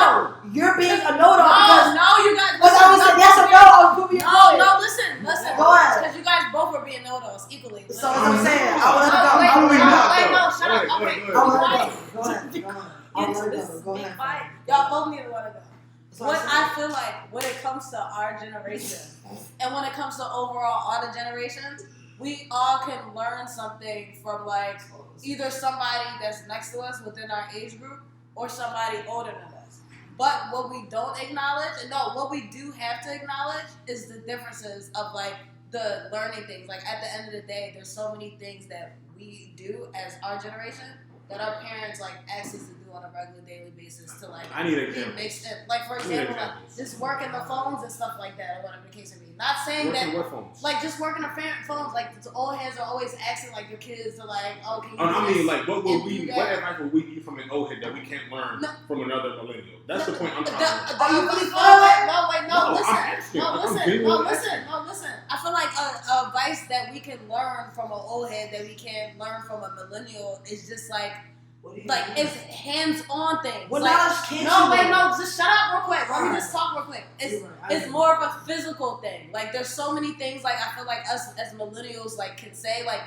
you're being a know-it-all because you guys. Because I was like yes or no, I was proving your point. No, listen. Go ahead. Because you guys both were being know-it-alls equally. So I'm saying, I will let it go. Shut up. Okay, I will let it go. Go ahead. Go ahead. Y'all both need to let it go. What I feel like when it comes to our generation and when it comes to overall all the generations, we all can learn something from like either somebody that's next to us within our age group or somebody older than us. But what we don't acknowledge, and no, what we do have to acknowledge is the differences of like the learning things. Like at the end of the day, there's so many things that we do as our generation that our parents like ask us to do on a regular daily basis to like I need be examples. mixed in. Like for example, like just working the phones and stuff like that or whatever the case may be. Not saying Working that what phones? like just working the phones, like the old heads are always asking like your kids to like, oh, can you do I mean, this like, what and advice would we give from an old head that we can't learn from another millennial? That's the point I'm trying to make. Are you really Listen. I feel like a advice that we can learn from an old head that we can't learn from a millennial is just like it's hands-on things. What like, knowledge can't you learn? just shut up real quick. Let me just talk real quick. It's more of a physical thing. Like there's so many things like I feel like us as millennials like can say like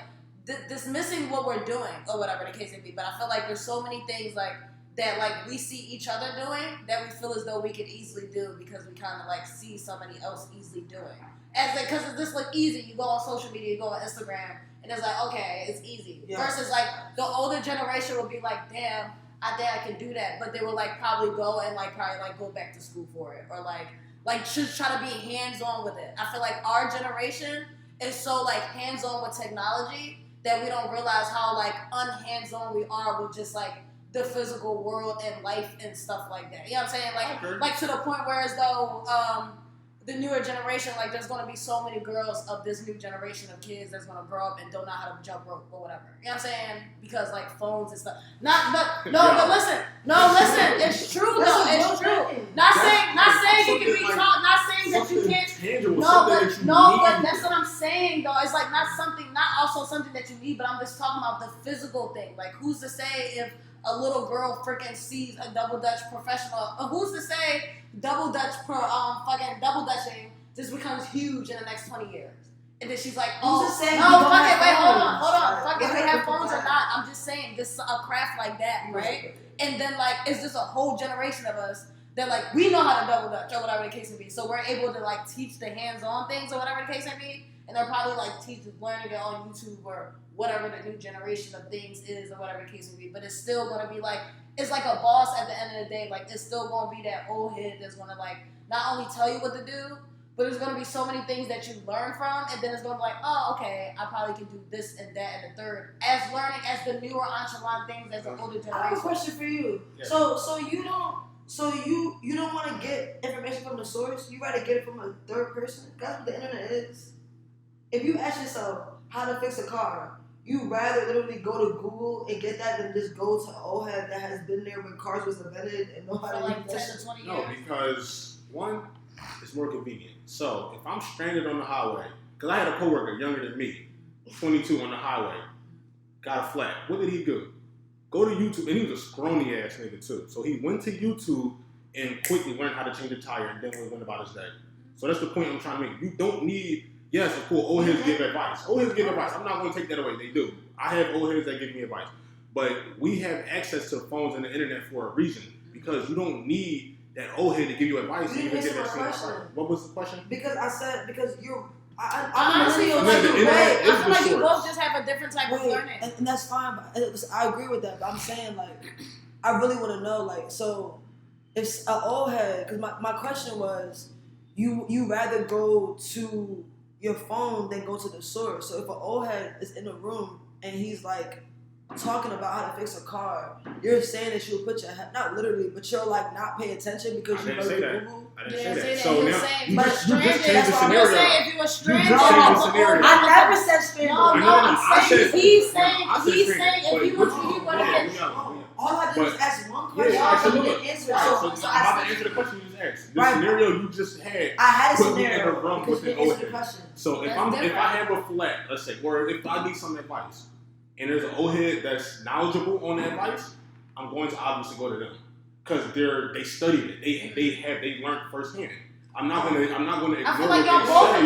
dismissing what we're doing or whatever the case may be. But I feel like there's so many things like that like we see each other doing that we feel as though we could easily do because we kind of like see somebody else easily doing. As like because it's just like easy. You go on social media, you go on Instagram. And it's like, okay, it's easy. Yeah. Versus, like, the older generation would be like, damn, I think I can do that. But they would, like, probably go and, like, go back to school for it. Or, like just try to be hands-on with it. I feel like our generation is so, like, hands-on with technology that we don't realize how, like, unhands-on we are with just, like, the physical world and life and stuff like that. You know what I'm saying? Like to the point where as though, the newer generation, like there's gonna be so many girls of this new generation of kids that's gonna grow up and don't know how to jump rope or whatever. You know what I'm saying? Because like phones and stuff. But listen, it's true though. It's true. Not saying it can be taught. Not saying that you can't. But that's what I'm saying though. It's like not also something that you need. But I'm just talking about the physical thing. Like who's to say if a little girl freaking sees a double dutch professional? Who's to say double dutching just becomes huge in the next 20 years? And then she's like, oh, who's to say no, fuck it, wait, hold on. Fuck it, we have phones or not. I'm just saying, just a craft like that, right? And then like, it's just a whole generation of us that like, we know how to double dutch or whatever the case may be. So we're able to like teach the hands-on things or whatever the case may be. And they're probably like learning it on YouTube or whatever the new generation of things is or whatever the case may be. But it's still going to be like, it's like a boss at the end of the day. Like, it's still going to be that old head that's going to like, not only tell you what to do, but there's going to be so many things that you learn from. And then it's going to be like, oh, okay, I probably can do this and that and the third. As learning as the newer nonchalant things as the older generation. I have a question for you. Yeah. So you don't want to get information from the source. You rather get it from a third person. That's what the internet is. If you ask yourself how to fix a car, you rather literally go to Google and get that than just go to an old head that has been there when cars was invented and know how to like 10 to 20 years. No, because one, It's more convenient. So if I'm stranded on the highway, because I had a coworker younger than me, 22 on the highway, got a flat. What did he do? Go to YouTube, and he was a scrawny ass nigga too. So he went to YouTube and quickly learned how to change a tire, and then went about his day. So that's the point I'm trying to make. You don't need, yes, of course, old heads give advice. Old heads give advice. I'm not going to take that away. They do. I have old heads that give me advice. But we have access to phones and the internet for a reason, because you don't need that old head to give you advice. You didn't answer my question. What was the question? Because I said, because you're, Honestly, I feel like you both just have a different type of learning. And that's fine. But I agree with that. But I'm saying, like, I really want to know, like, so if an old head, because my question was, you rather go to your phone than go to the source. So if an old head is in a room and he's like talking about how to fix a car, you're saying that you would put your head, not literally, but you'll like not pay attention because you really Google. I didn't say that. So now, you just changed the scenario. If you were stranded, I never said stranded. He's saying if he would have all I did was ask one question. You didn't answer. So I'm about to answer the question you just asked. The scenario you just had. I had a put scenario. Me in a room with an old head. So if I have a flat, let's say, or if I need some advice, and there's an old head that's knowledgeable on the advice, I'm going to obviously go to them because they studied it. They learned firsthand. I'm not gonna ignore. I feel like y'all both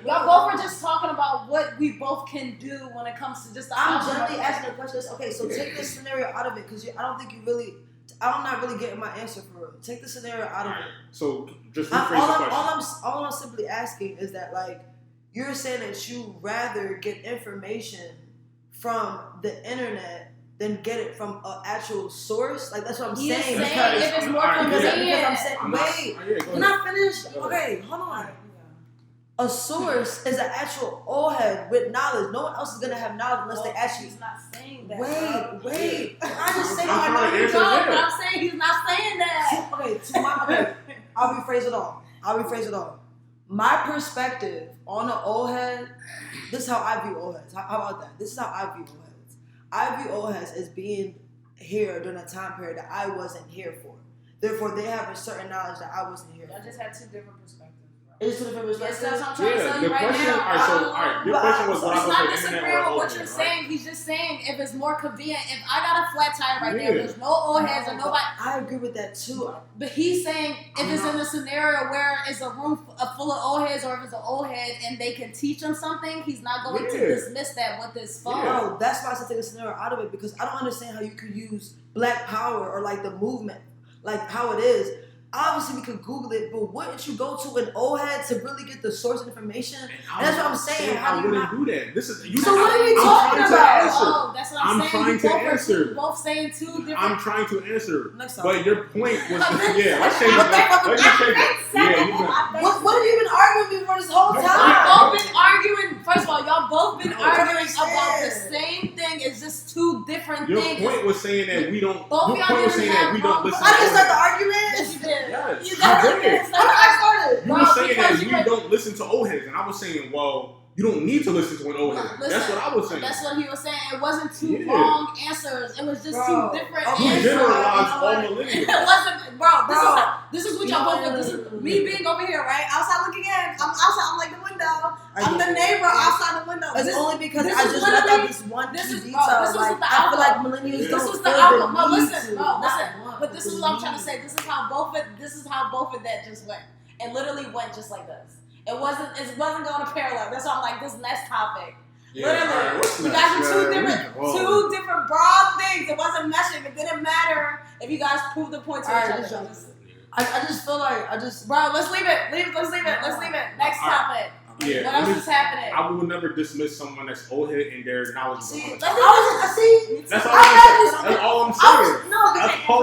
y'all both are just talking about what we both can do when it comes to just. I'm generally asking the question. Okay, so take this scenario out of it because I don't think you really. I'm not really getting my answer for real. Take the scenario out of it. So just rephrase the question. All I'm simply asking is that, like, you're saying that you rather get information from the internet than get it from an actual source. Like, that's what I'm saying. Because if it's more convenient. Because I'm saying, wait, can I finish? Okay, hold on. A source is an actual old head with knowledge. No one else is gonna have knowledge unless they actually. He's not saying that. Wait. I just say I know you don't, but I'm saying he's not saying that. Okay, I'll rephrase it all. My perspective on an old head, this is how I view old heads. How about that? This is how I view old heads. I view old heads as being here during a time period that I wasn't here for. Therefore, they have a certain knowledge that I wasn't here for. I just had two different perspectives. It's two different perspectives. Yes, that's what I'm trying to tell you right now. Your question was what I was not disagreeing with what you're saying. He's just saying if it's more convenient. If I got a flat tire right there, there's no old heads or nobody. I agree with that too. But he's saying if it's in a scenario where it's a room full of old heads, or if it's an old head and they can teach him something, he's not going to dismiss that with his phone. No, that's why I said take a scenario out of it, because I don't understand how you could use Black Power or like the movement, like how it is. Obviously, we could Google it, but wouldn't you go to an old head to really get the source of information? And that's what I'm saying. How do you not do that? This is so what are we talking about? Oh, that's what I'm saying. I'm trying to answer. Both saying two different. I'm trying to answer. Next but your point was, let's change it. What have you been arguing with me for this whole time? Y'all both been arguing. First of all, y'all both been arguing about the same thing. It's just two different things. Your point was saying that we don't. Your point was saying that we don't listen. I didn't start the argument. Yes, you did. Yes, you did. I started. You were saying that we don't listen to old heads, and I was saying, well, you don't need to listen to an old head. That's what I was saying. That's what he was saying. It wasn't two wrong answers. It was just two different answers. You generalized all millennials. It wasn't, This is what y'all both do. This is me being over here, right? Outside looking in. I'm outside. I'm like the window. I'm the neighbor outside the window. It's only because I just left out this one detail. I feel like millennials don't. This was the outcome. No, listen. But this is what I'm trying to say. This is how both of that just went. It literally went just like this. It wasn't going to parallel. That's why I'm like, this next topic. Literally. You guys are two different broad things. It wasn't meshing. It didn't matter if you guys proved the point to each other. I just feel like Bro, let's leave it. Let's leave it. Next topic. Yeah, what else is happening? I will never dismiss someone that's old head and they're knowledgeable. That's all I'm saying. That's all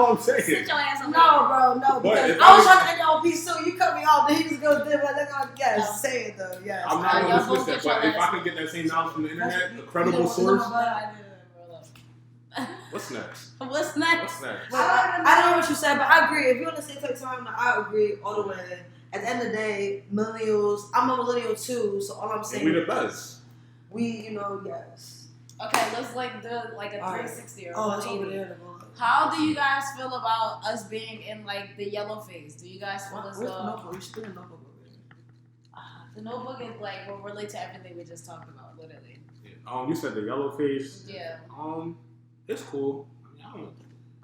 I'm saying. Sit your ass on No, because I was trying to end it on peace too. You cut me off, then he was going to do it. Say it though. Yes. I'm not going to dismiss that, but if I can get that same knowledge from the internet, a credible source. What's next? What's next? I don't know what you said, but I agree. If you want to say take time, I agree all the way. At the end of the day, millennials, I'm a millennial too, so all I'm saying we the best. We, yes. Okay, let's like do like a 360 or it's over 180. there. How do you guys feel about us being in like the yellow phase? Do you guys feel as though the notebook over there? the notebook is like will relate to everything we just talked about, literally. You said the yellow face. Yeah. It's cool.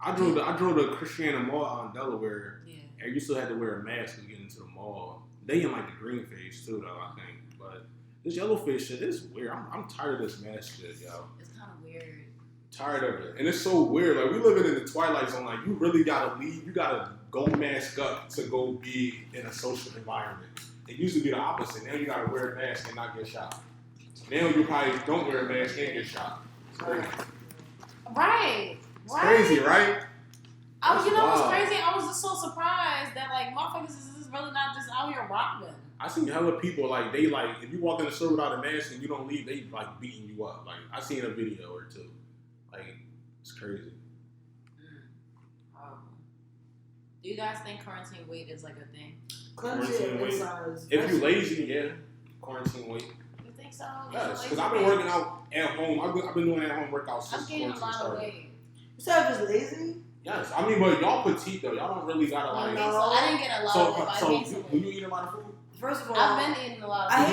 I drove the Christiana Mall out in Delaware. Yeah. And you still had to wear a mask to get into the mall. They in like the green phase too, though, I think. But this yellow face shit is weird. I'm tired of this mask shit, yo. It's kind of weird. Tired of it. And it's so weird. Like, we living in the twilight zone. Like, you really gotta leave. You gotta go mask up to go be in a social environment. It used to be the opposite. Now you gotta wear a mask and not get shot. Now you probably don't wear a mask and get shot. It's crazy. Right. It's crazy, right? You know what's crazy? I was just so surprised that like motherfuckers is really not just out here robbing. I seen hella people like they like if you walk in the store without a mask and you don't leave, they like beating you up. Like I seen a video or two. Like it's crazy. Do you guys think quarantine weight is like a thing? Quarantine weight. If you lazy, yeah. Quarantine weight. You think so? Yes, because I've been working out at home. I've been doing at home workouts since I'm gaining a lot started. of weight. You said I was lazy? Yes, I mean, but y'all petite though. Y'all don't really gotta like. So I didn't get a lot of weight. So do you eat a lot of food? First of all, I've been eating a lot of I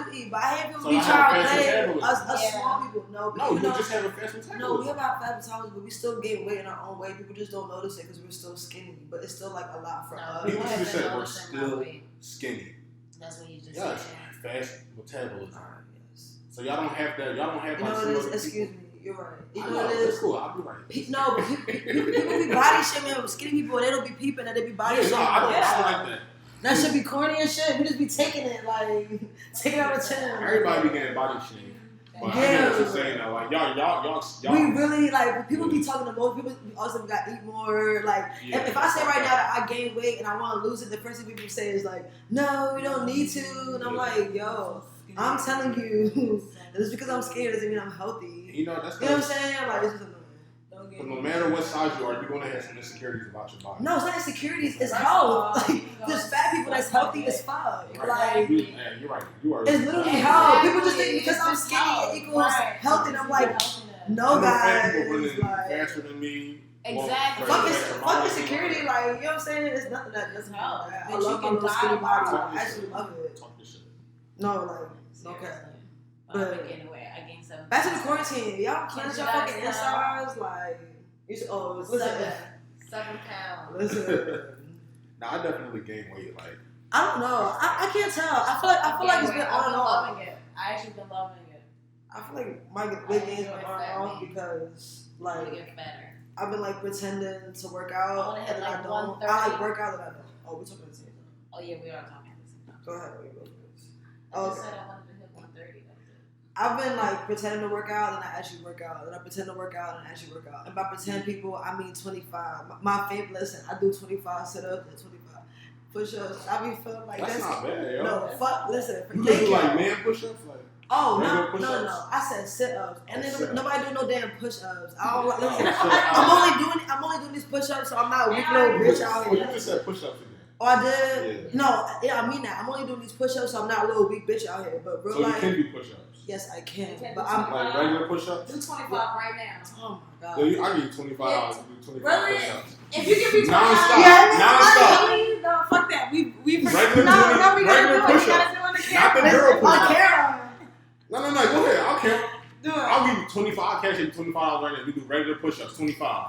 food. do eat, but I hate people So be I trying have to fast play us small people. No, you just have a fast metabolism. No, we have our fat metabolism, but we still gain weight in our own way. People just don't notice it because we're still skinny, but it's still like a lot for us. People just said we're still skinny. That's what you just said. Yes, fast metabolism. Yes. So y'all don't have that. Y'all don't have You like know some what it is? other Excuse people. me. You're right. You I know what it it's is? cool. I'll be right. No, but people be body shaming with skinny people and they don't be peeping and they be body Yeah, no, shaming. I don't like that. That should be corny and shit. We just be taking it like taking it on the chin. Everybody be getting body shamed. But I Yeah. get what you're saying now. Like y'all. We really like people be talking the most. People also we got to eat more. Like if I say right now that I gain weight and I want to lose it, the first thing people say is like, "No, you don't need to." And I'm like, "Yo, I'm telling you, just because I'm skinny doesn't mean I'm healthy." You know that's. You know what I'm saying? Like it's just annoying. But no matter what size you are, you're gonna have some insecurities about your body. No, it's not insecurities. It's health. Like there's fat people that's healthy as fuck. Like you're right. You are. it's literally health. People just think because I'm skinny it equals healthy. And I'm like, no, guys. People running Like, faster than me. Exactly. fuck insecurity. Like you know what I'm saying? It's nothing that doesn't help. I love my little skinny body. I actually love it. Talk this shit. No, like okay. But anyway, I gained 7. Back to the quarantine. Y'all cleanse your fucking insides. Like you should. Oh, listen. 7 pounds. Listen. Nah, I definitely gained weight. Like I don't know. I can't tell. I feel like it's been on and off. Loving it. I actually been loving it. I feel like my weight gain's been on and off because like get better. I've been like pretending to work out I wanna hit, and then like, I don't. 130. I like work out and I don't. Oh, we're talking at the same time. Oh yeah, we are talking at the same time. Go ahead. Wait, go first. I just said I wanted to hit 130. That's it. I've been like pretending to work out and I actually work out, and I pretend to work out and I actually work out. And by pretend people, I mean 25. My favorite, listen, I do 25 sit-ups and 25 push-ups. I be feeling like that's not bad, yo. No, fuck. Listen, You do like man push-ups, like. Oh regular no! I said sit-ups, and then nobody do no damn push-ups. I don't like. Oh, Listen, shit. I'm only doing these push-ups, so I'm not a weak little bitch out Oh, you here. just said push-ups again. Oh, I did. Yeah. No, yeah, I mean that. I'm only doing these push-ups, so I'm not a little weak bitch out here. But real So you life, can do push-ups. yes, I can. You can But do I'm. Like regular push-ups. Do 25 right now. Oh my god. Yeah, I give you $25 to do 25 Really? push-ups. If you give me 25, Non-stop. Yeah, Non-stop. really? No, fuck that. We Regular no, we regular gotta do it. We push-ups. gotta do it on the Not the camera. girl On push-ups. camera. No, go ahead. I'll count. Do it. I'll give you 25. I'll cash you $25 right now. We do regular push-ups. 25.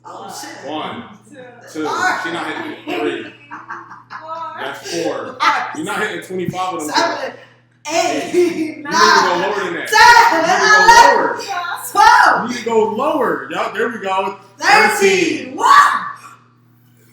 Oh shit. 1, 2. She Alright. not hitting 3. That's 4. You're not hitting 25 with them. 7, 8, You need to 9, go lower than that. 10, 11, 12, You need to go lower. Yup, there we go. 13. What?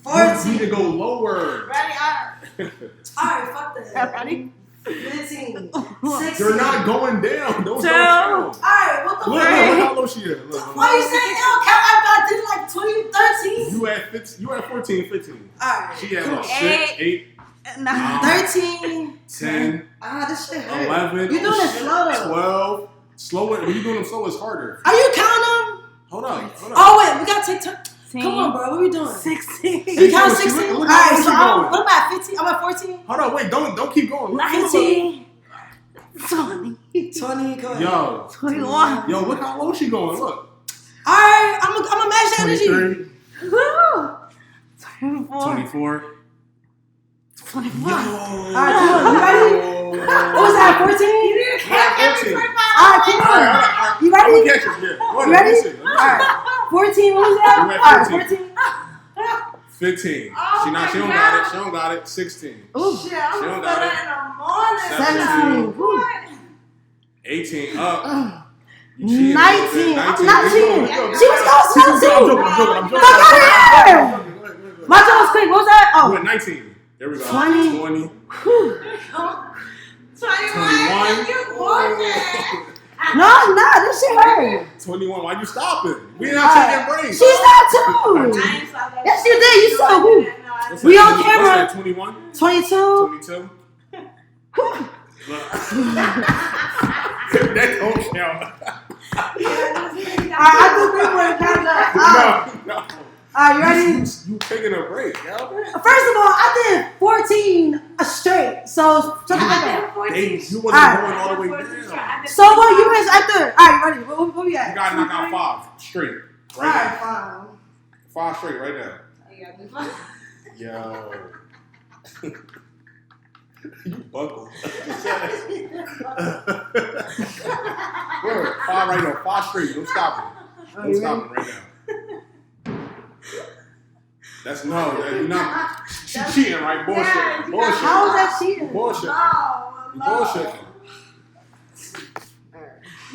You need 14. to go lower. Ready? Alright, fuck that. Ready? 15. 16. You're not going down. Those don't 2. count. Alright, what the Look fuck? how low she is. Look. Why you saying no? I did like 20, 13. You at 15, you at 14, 15. Alright. She had cool. like 6, 8, 13. 10, This shit hurt. 11. You doing it slow though. 12. Slow it. When you doing them slow, it's harder. Are you counting them? Hold on. Oh wait, we gotta take turn. Come on, bro. What we doing? 16. You count Look, 16? look Alright, how so she going. what am I at 15? I'm at 14? Hold on. Wait. Don't keep going. Look, 19. 20. 20, go ahead. Yo. 21. Yo, look how low she going. Look. Alright, I'm a match the energy. 23. Woo! 24. 24. 25. Alright, come on, you ready? What was that, 14? Alright, keep going. You ready? I'm gonna catch it. Yeah. Go ahead, You ready? let me see. Alright. 14, what was that? You at Alright, 14. 14. 15. Oh She my don't God. got it. She don't got it. 16. Ooh. Shit, I'm She gonna don't feel got that in the morning. 17. Woo. 18. Up. You 19. cheating. I'm not cheating. She She was going 17. I'm joking. Fuck out of here. My job was quick. What was that? We're Oh. at 19. There we go. 20. 20. 21. You bullshit. No, I'm not. This shit hurt. 21. Why you stopping? We not taking breaks. She stopped too. I ain't stopped that. Yes, you did. You said who? What's We that, on camera. What's that, 21? 22. 22? That don't count. I do think we're in count up. No. Alright, you ready? You taking a break, yo. First of all, I did 14 straight. So, check it out. You wasn't going all the way down. So what? You guys after? Alright, ready? What we You at? gotta knock out 5 straight. Right Alright, now. fine. 5 straight right now. Yo. You buckle. 5 right now. 5 straight. Don't stop it. Don't stop it right now. That's no. You're not. She cheating, right? Bullshit. Bullshit. How is that cheating? Bullshit. No. Bullshit.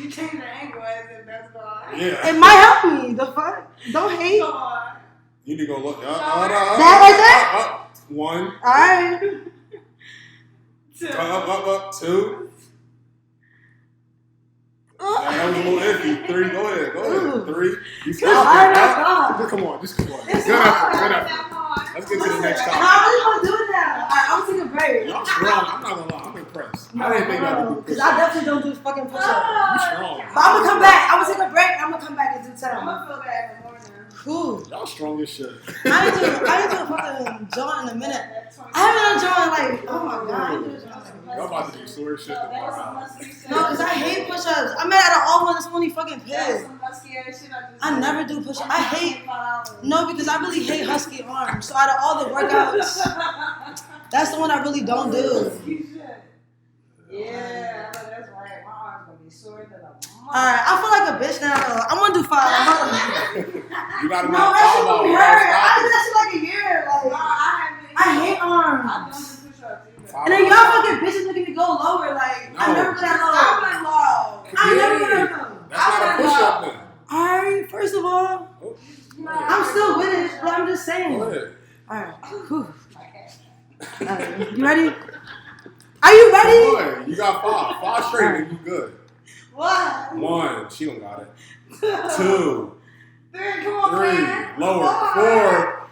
You change the angle as if that's gone. Yeah. It might help me. The fuck? Don't hate. Come on. You need to go look. That right there? Up. 1. Alright. 2. Up. 2. That was a little iffy. 3. Go ahead. Ooh. 3. You Oh, alright, let's go. Come on. Just come on. It's Good hard. effort. Let's get to the next No, topic. I really want to do it now. Alright, I'm taking a break. Y'all strong. I'm not gonna lie. I'm impressed. I didn't think y'all would do Because push-ups. I definitely don't do fucking push-ups. You strong. But I'm gonna come back. I'm gonna take a break. I'm gonna come back in due I'm time. gonna feel that in the morning. Cool. Y'all strong as shit. I ain't doing fucking joint in a minute. I haven't done joint like, oh my god. I ain't doing joint. Y'all about to do sore shit That was tomorrow. some musky shit. No, because I hate push-ups. I mean, out of all one, it's only fucking That was pissed. some musky ass shit I never do push-ups. I hate, no, because I really hate husky arms. So out of all the workouts, that's the one I really don't do. Musky shit. Yeah, I know that's right. My arm's gonna be sore than a mother. Alright, I feel like a bitch now. I'm gonna do 5. You gotta No, knock that 5 shit out. gonna be You hurt. gotta I stop did that shit like a year. No, Like, I haven't. I hate I arms. don't do push-ups either. it. And then y'all fucking bitches looking to go lower. Like, I No. never go that I low. went low. I never go that low. That's not a push-up then. Alright, first of all, No. I'm still with it, but I'm just saying. Go ahead. Alright, whew. Alright, you ready? Are you ready? Boy, you got 5. 5 straight and you good. What? 1. She don't got it. 2. 3, come on, 3. man. Lower. 4.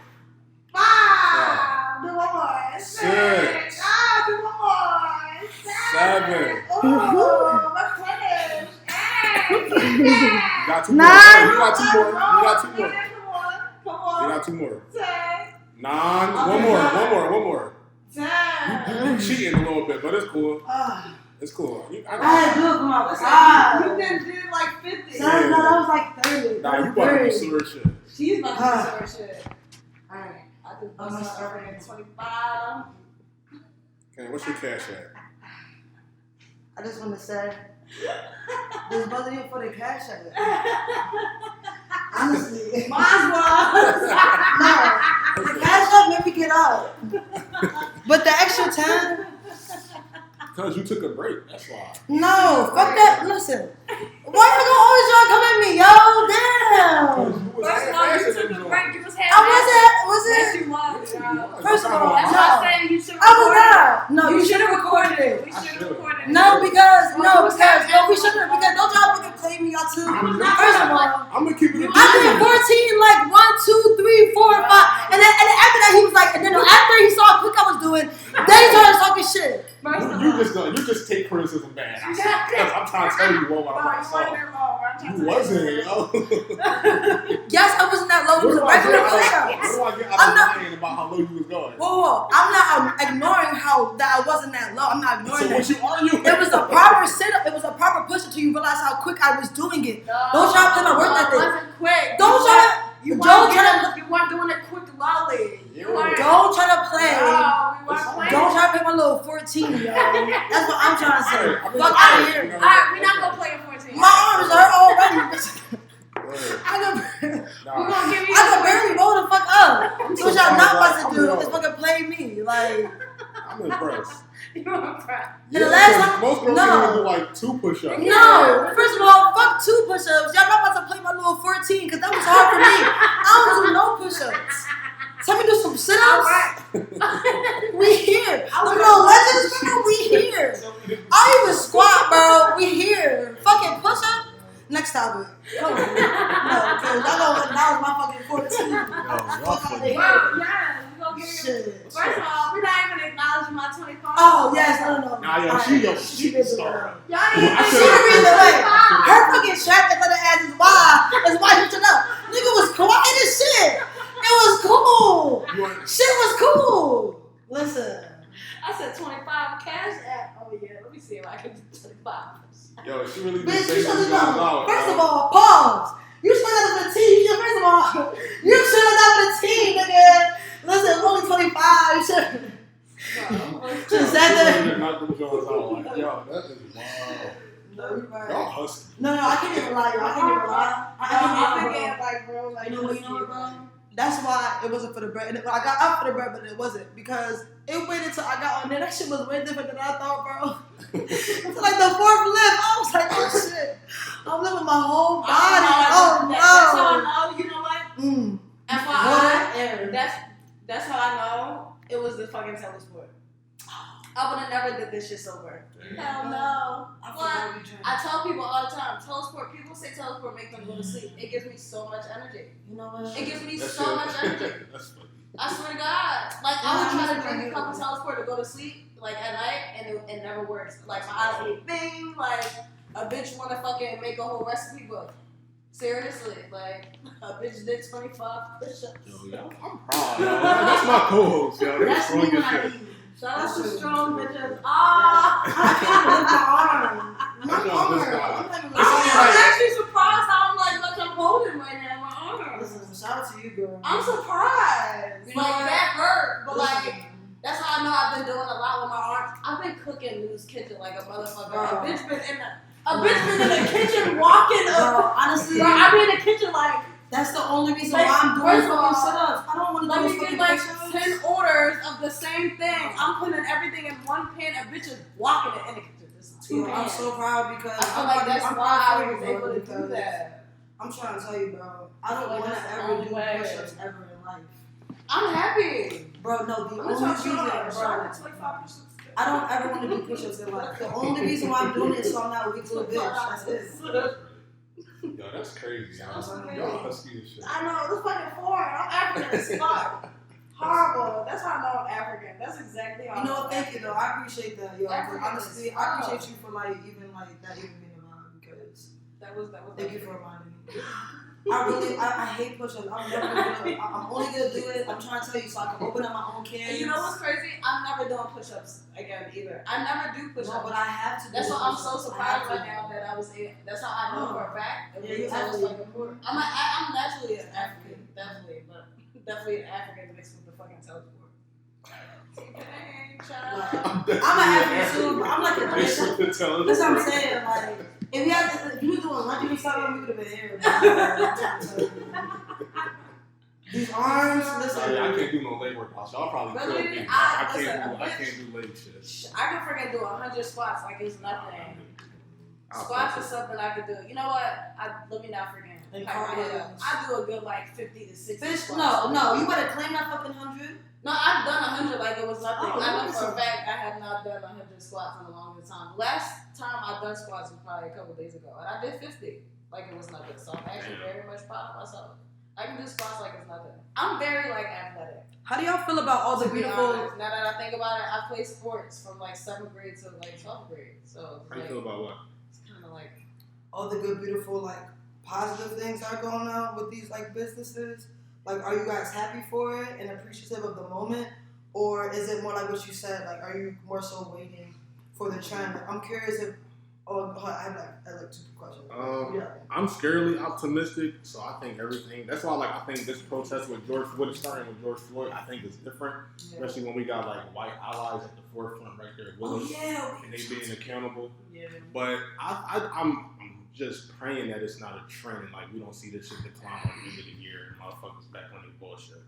5. Do one more. 6. 6. Do one more. 7. Oh, let's finish. 8. You got 2 more. 9. You got 2 more. You got 2 more. Come You on. got 2 more. 10. 9. One more. 10. You cheating a little bit, but it's cool. It's cool. I had to do it for my Listen, God. you did like 50. No, that was like 30. Nah, you about to do sore shit. She's about to do some shit. Alright, I just bust up at 25. Okay, what's your cash at? I just want to say, this wasn't even for the cash app. Honestly. Mine was. No, the cash app made me get up. But the extra 10, Because you took a break. That's why. no, fuck that. Listen, why you gonna always try to come at me, yo? Damn. Because you was First of all, you half-assing took them a joints. break. You was I wasn't. Was Yes, it? you was, girl. First of all, That's no. why I'm saying you should I was record it. not. No, You you should should have have recorded it. We should have recorded it. No, because Well, we shouldn't. Because don't y'all fucking play me, y'all too. I'm First of all. I'm gonna keep it in I did 14, like 1, 2, 3, 4, 5, and then after that he was like, and then after he saw how quick I was doing, then he started talking shit. First of You all. just take criticism bad. I'm trying to tell you what I saw. You wasn't, yo. Yes, I wasn't that low. It was a regular push-up. What do I get out I'm of not- lying about how low you was going. Whoa, I'm not ignoring how that I wasn't that low. I'm not ignoring that. So what you arguing? It was a proper sit-up. It was a proper push until you realize how quick I was doing it. No, Don't try to play my work ethic. It wasn't quick. Don't try to. You Don't try to. You weren't doing it quick lolly. Don't try to play. No, we weren't playing. Don't try to play my little 14, yo. That's what I'm trying to say. Fuck out of here. Alright, we're not gonna play a 14. My arms hurt already. I can barely roll the fuck up. So what y'all not about to do is fucking play me. Like, I'm impressed. You're impressed. And the last time, most girls can do like 2 push-ups. No, first of all, fuck 2 push-ups. Y'all not about to play my little 14 because that was hard for me. I don't do no push-ups. Tell me to do some sit-ups. Alright. We here. The little legends, bro, we here. I don't even squat, bro. We here. Fucking push-up. Next topic. Come on. No, because I know that was my fucking 14. Fuck out of here. Well, yeah, we gonna give you. Shit. First of all, we're not even acknowledging my 25. Oh, yes, no. Nah, yo, she did star. Y'all I didn't She should've- the reason why. Her fucking strap that little ass is why you should know. Nigga was quiet as shit. It was cool. Shit was cool. Listen. I said 25 cash app. Oh yeah, let me see if I can do 25. Yo, she really Bitch, did you say should have $2,000. known. First of all, pause. You should have done the team. First of all, you should have done the team, nigga. Listen, it's only 25. You should have said that. Not them Jones out. Like, yo, that is wild. No, you're right. Y'all husky. No, I can't even lie, yo. I can't even lie. I'm thinking like, bro, like, You know what, bro? That's why it wasn't for the bread. And I got up for the bread, but it wasn't because it waited till I got on there. That shit was way different than I thought, bro. It's like the 4th lift. I was like, oh shit. I'm living my whole body. Oh no. That's how I know. You know what? FYI, that's how I know it was the fucking telesport. I would have never did this shit sober. Hell no. I tell people all the time, telesport, people say telesport make them go to sleep. It gives me so much energy. You know what? It gives me so much energy. That's funny. I swear to God. Like, I would try to drink a cup of telesport to go to sleep, like, at night, and it never works. Like, my eyes get bing, like, a bitch want to fucking make a whole recipe book. Seriously, like, a bitch did 25 push-ups. Yo, I'm proud, yo. That's my co-host, yo. They're That's strong me when as I shit. eat. Shout out to strong bitches. Ah! I can't lift my arm. That's y'all this guy. I'm actually surprised how I'm holding right now in my arm. Listen, shout out to you, girl. I'm surprised. You know Like, what? that hurt, but like, Listen. that's how I know I've been doing a lot with my arms. I've been cooking Lou's kitchen like a motherfucker. Bro. A bitch been in the kitchen walking Bro, up. honestly, Bro, I be in the kitchen like, that's the only reason Like, why I'm doing first of all, fucking sit-ups. I don't want to let do me those get fucking like push-ups. 10 orders of the same thing. I'm putting everything in one pan and bitches walking it in the kitchen. This is 2 Yo, I'm pans. so proud because I feel like that's I'm why I proud was of you, able to do because that. I'm trying to tell you, bro. I don't Like, want that's to the ever only do way. push-ups ever in life. I'm happy. Bro, no, the only reason, bro, I don't ever want to do push-ups in life. The only reason why I'm doing it is so I'm not a weak little bitch. That's it. Yo, that's crazy. That's okay. Y'all husky as shit. I know, it's fucking foreign. I'm African as fuck. Horrible. That's how I know I'm African. That's exactly how I You know know what? Thank you, though. I appreciate that, yo. But African honestly, is I fun. appreciate you for like even like that even being in mind because That was thank you for reminding me. I hate push-ups. I'm never gonna. I'm only gonna do it. I'm trying to tell you so I can open up my own can. And you know what's crazy? I'm never doing push-ups again either. I never do push-ups. No, but I have to. That's do why I'm push-ups. so I have surprised to. right now that I was in. That's how I know for a fact. Yeah, you I was actually- like important. I'm naturally an African, definitely, but definitely an African mixed with the fucking teleport. Hey, child. I'm an African too, but I'm like a Mixed bitch. with the television. That's what I'm saying. Like, if you were doing lunch or something, we would have been here. But I'm trying to tell you. These arms, listen. I can't do no leg workouts. Y'all probably Really? kill me. I I can't do leg shit. I can freaking do 100 squats like it's nothing. Squats is something I could do. You know what? Let me not forget. And Pack my head up. cartwheels. I do a good like 50 to 60 Bitch, squats. no, you better claim that fucking 100. No, I've done 100 like it was nothing. Oh, I know nice. for a fact I have not done 100 squats in a long time. Last time I done squats was probably a couple days ago, and I did 50 like it was nothing. So I'm actually very much proud of myself. I can do squats like it's nothing. I'm very like athletic. How do y'all feel about all the To be beautiful? honest, now that I think about it, I played sports from like 7th grade to like 12th grade. So How you feel about what? it's kind of like All the good, beautiful, like positive things that are going on with these like businesses. Like, are you guys happy for it and appreciative of the moment? Or is it more like what you said? Like, are you more so waiting for the trend? Like, I'm curious if. Oh, I have like two questions. I'm scarily optimistic, so I think everything. That's why, like, I think this protest with George Floyd, starting with George Floyd, I think is different, especially when we got like white allies at the forefront right there with us, and they being accountable. Yeah. But I'm just praying that it's not a trend, and like we don't see this shit decline at the end of the year, and motherfuckers back on their bullshit.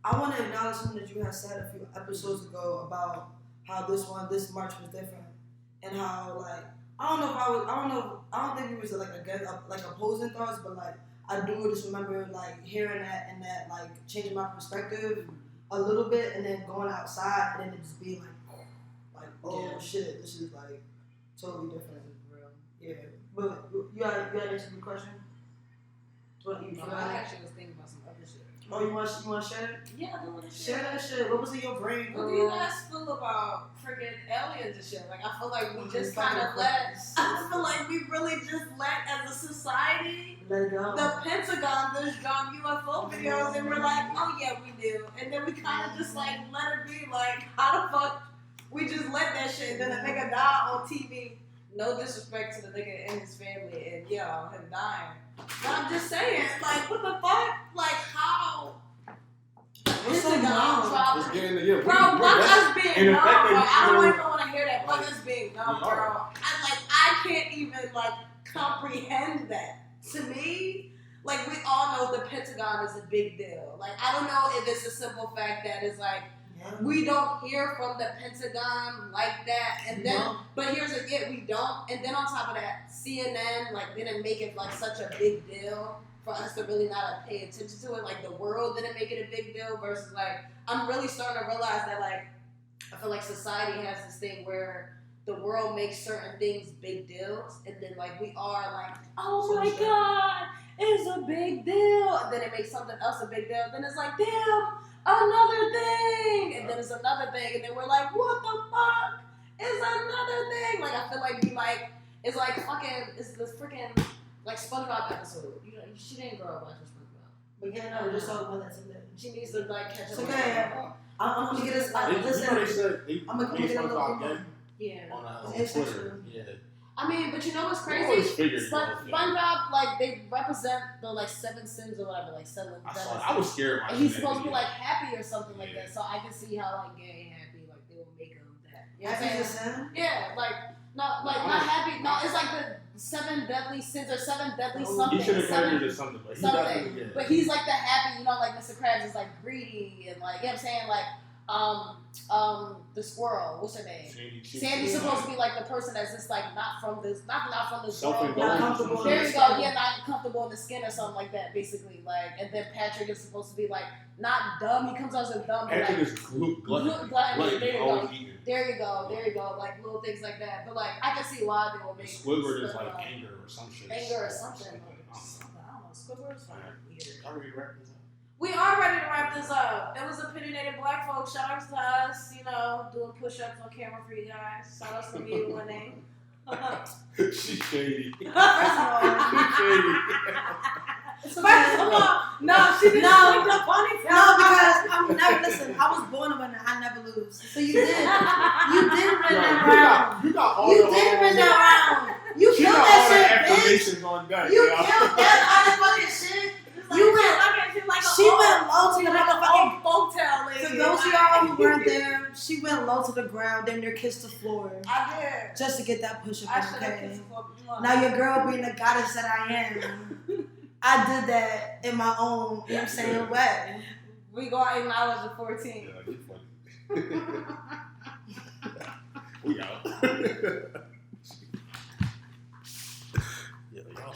I want to acknowledge something that you had said a few episodes ago about how this march was different, and how like. I don't think we was like against like opposing thoughts, but like I do just remember like hearing that and that like changing my perspective a little bit, and then going outside and then it just being like oh shit, this is like totally different. Yeah, but you had answered the question. What you? I actually was thinking about some other shit. Oh, you want to share it? Yeah, I want to share that shit. What was in your brain? What do you guys feel about freaking aliens and shit? Like, I feel like we just kind of let. I feel like we really just let, as a society, let go. The Pentagon just dropped UFO videos, and we're like, oh yeah, we do, and then we kind of just like let it be. Like, how the fuck we just let that shit? And then a nigga die on TV. No disrespect to the nigga and his family, and him dying. But I'm just saying, like, what the fuck? Like, how? What's so wrong? Bro, fuck us being numb, bro. I don't even want to hear that. Fuck us being numb, bro. I can't even, like, comprehend that. To me, like, we all know the Pentagon is a big deal. Like, I don't know if it's a simple fact that it's like, we don't hear from the Pentagon like that, and then, but here's we don't, and then on top of that, CNN like didn't make it like such a big deal for us to really not pay attention to it. Like the world didn't make it a big deal versus like I'm really starting to realize that like I feel like society has this thing where the world makes certain things big deals, and then like we are like, oh my god, it's a big deal, and then it makes something else a big deal, then it's like damn. Another thing, and then it's another thing, and then we're like, what the fuck is another thing? Like, I feel like it's like fucking, it's this freaking, like, SpongeBob episode. She didn't grow up watching SpongeBob. But yeah, no, we're just talking about that today. She needs to, like, catch up. Okay, I'm gonna get us, listen, I'm gonna get a little bit. Yeah. On Twitter. Yeah. I mean, but you know what's crazy? SpongeBob, like, they represent the, like, 7 sins or whatever, like, 7. I was scared. And he's supposed to be, like, happy or something like that. So I can see how, like, gay and happy, like, they will make him that. You know what I'm saying? Yeah, like, not happy. No, it's like the 7 deadly sins or 7 deadly something. He should have carried it something. But he's, like, the happy, like, Mr. Krabs is, like, greedy and, like, you know what I'm saying? Like, the squirrel, what's her name? Sandy's supposed to be like the person that's just like not from this world, not comfortable. There you go, not comfortable in the skin or something like that, basically. Like, and then Patrick is supposed to be like not dumb. He comes out as dumb. Patrick is glutton. There you go. Like little things like that. But like, I can see why they will make. Squidward is like anger or some shit. Anger or something. I don't know. Squidward's weird. We are ready to wrap this up. It was opinionated black folks. Shout out to us, doing push-ups on camera for you guys. Shout out to me winning. She's shady. First of all, no, she didn't like the ponytail. No, because I'm never, listen, I was born a winner. I never lose. So you did. You did win that round. You did win that round. You killed that shit, bitch. You killed that motherfucking shit. She went low to the motherfucking folktale lady. For those of y'all who weren't there, she went low to the ground, damn near kissed the floor. I did. Just to get that push up, okay? Now your girl being the goddess that I am, I did that in my own, you know what I'm saying, way. We gonna acknowledge the 14. Yeah, you funny. We out. Yeah, y'all.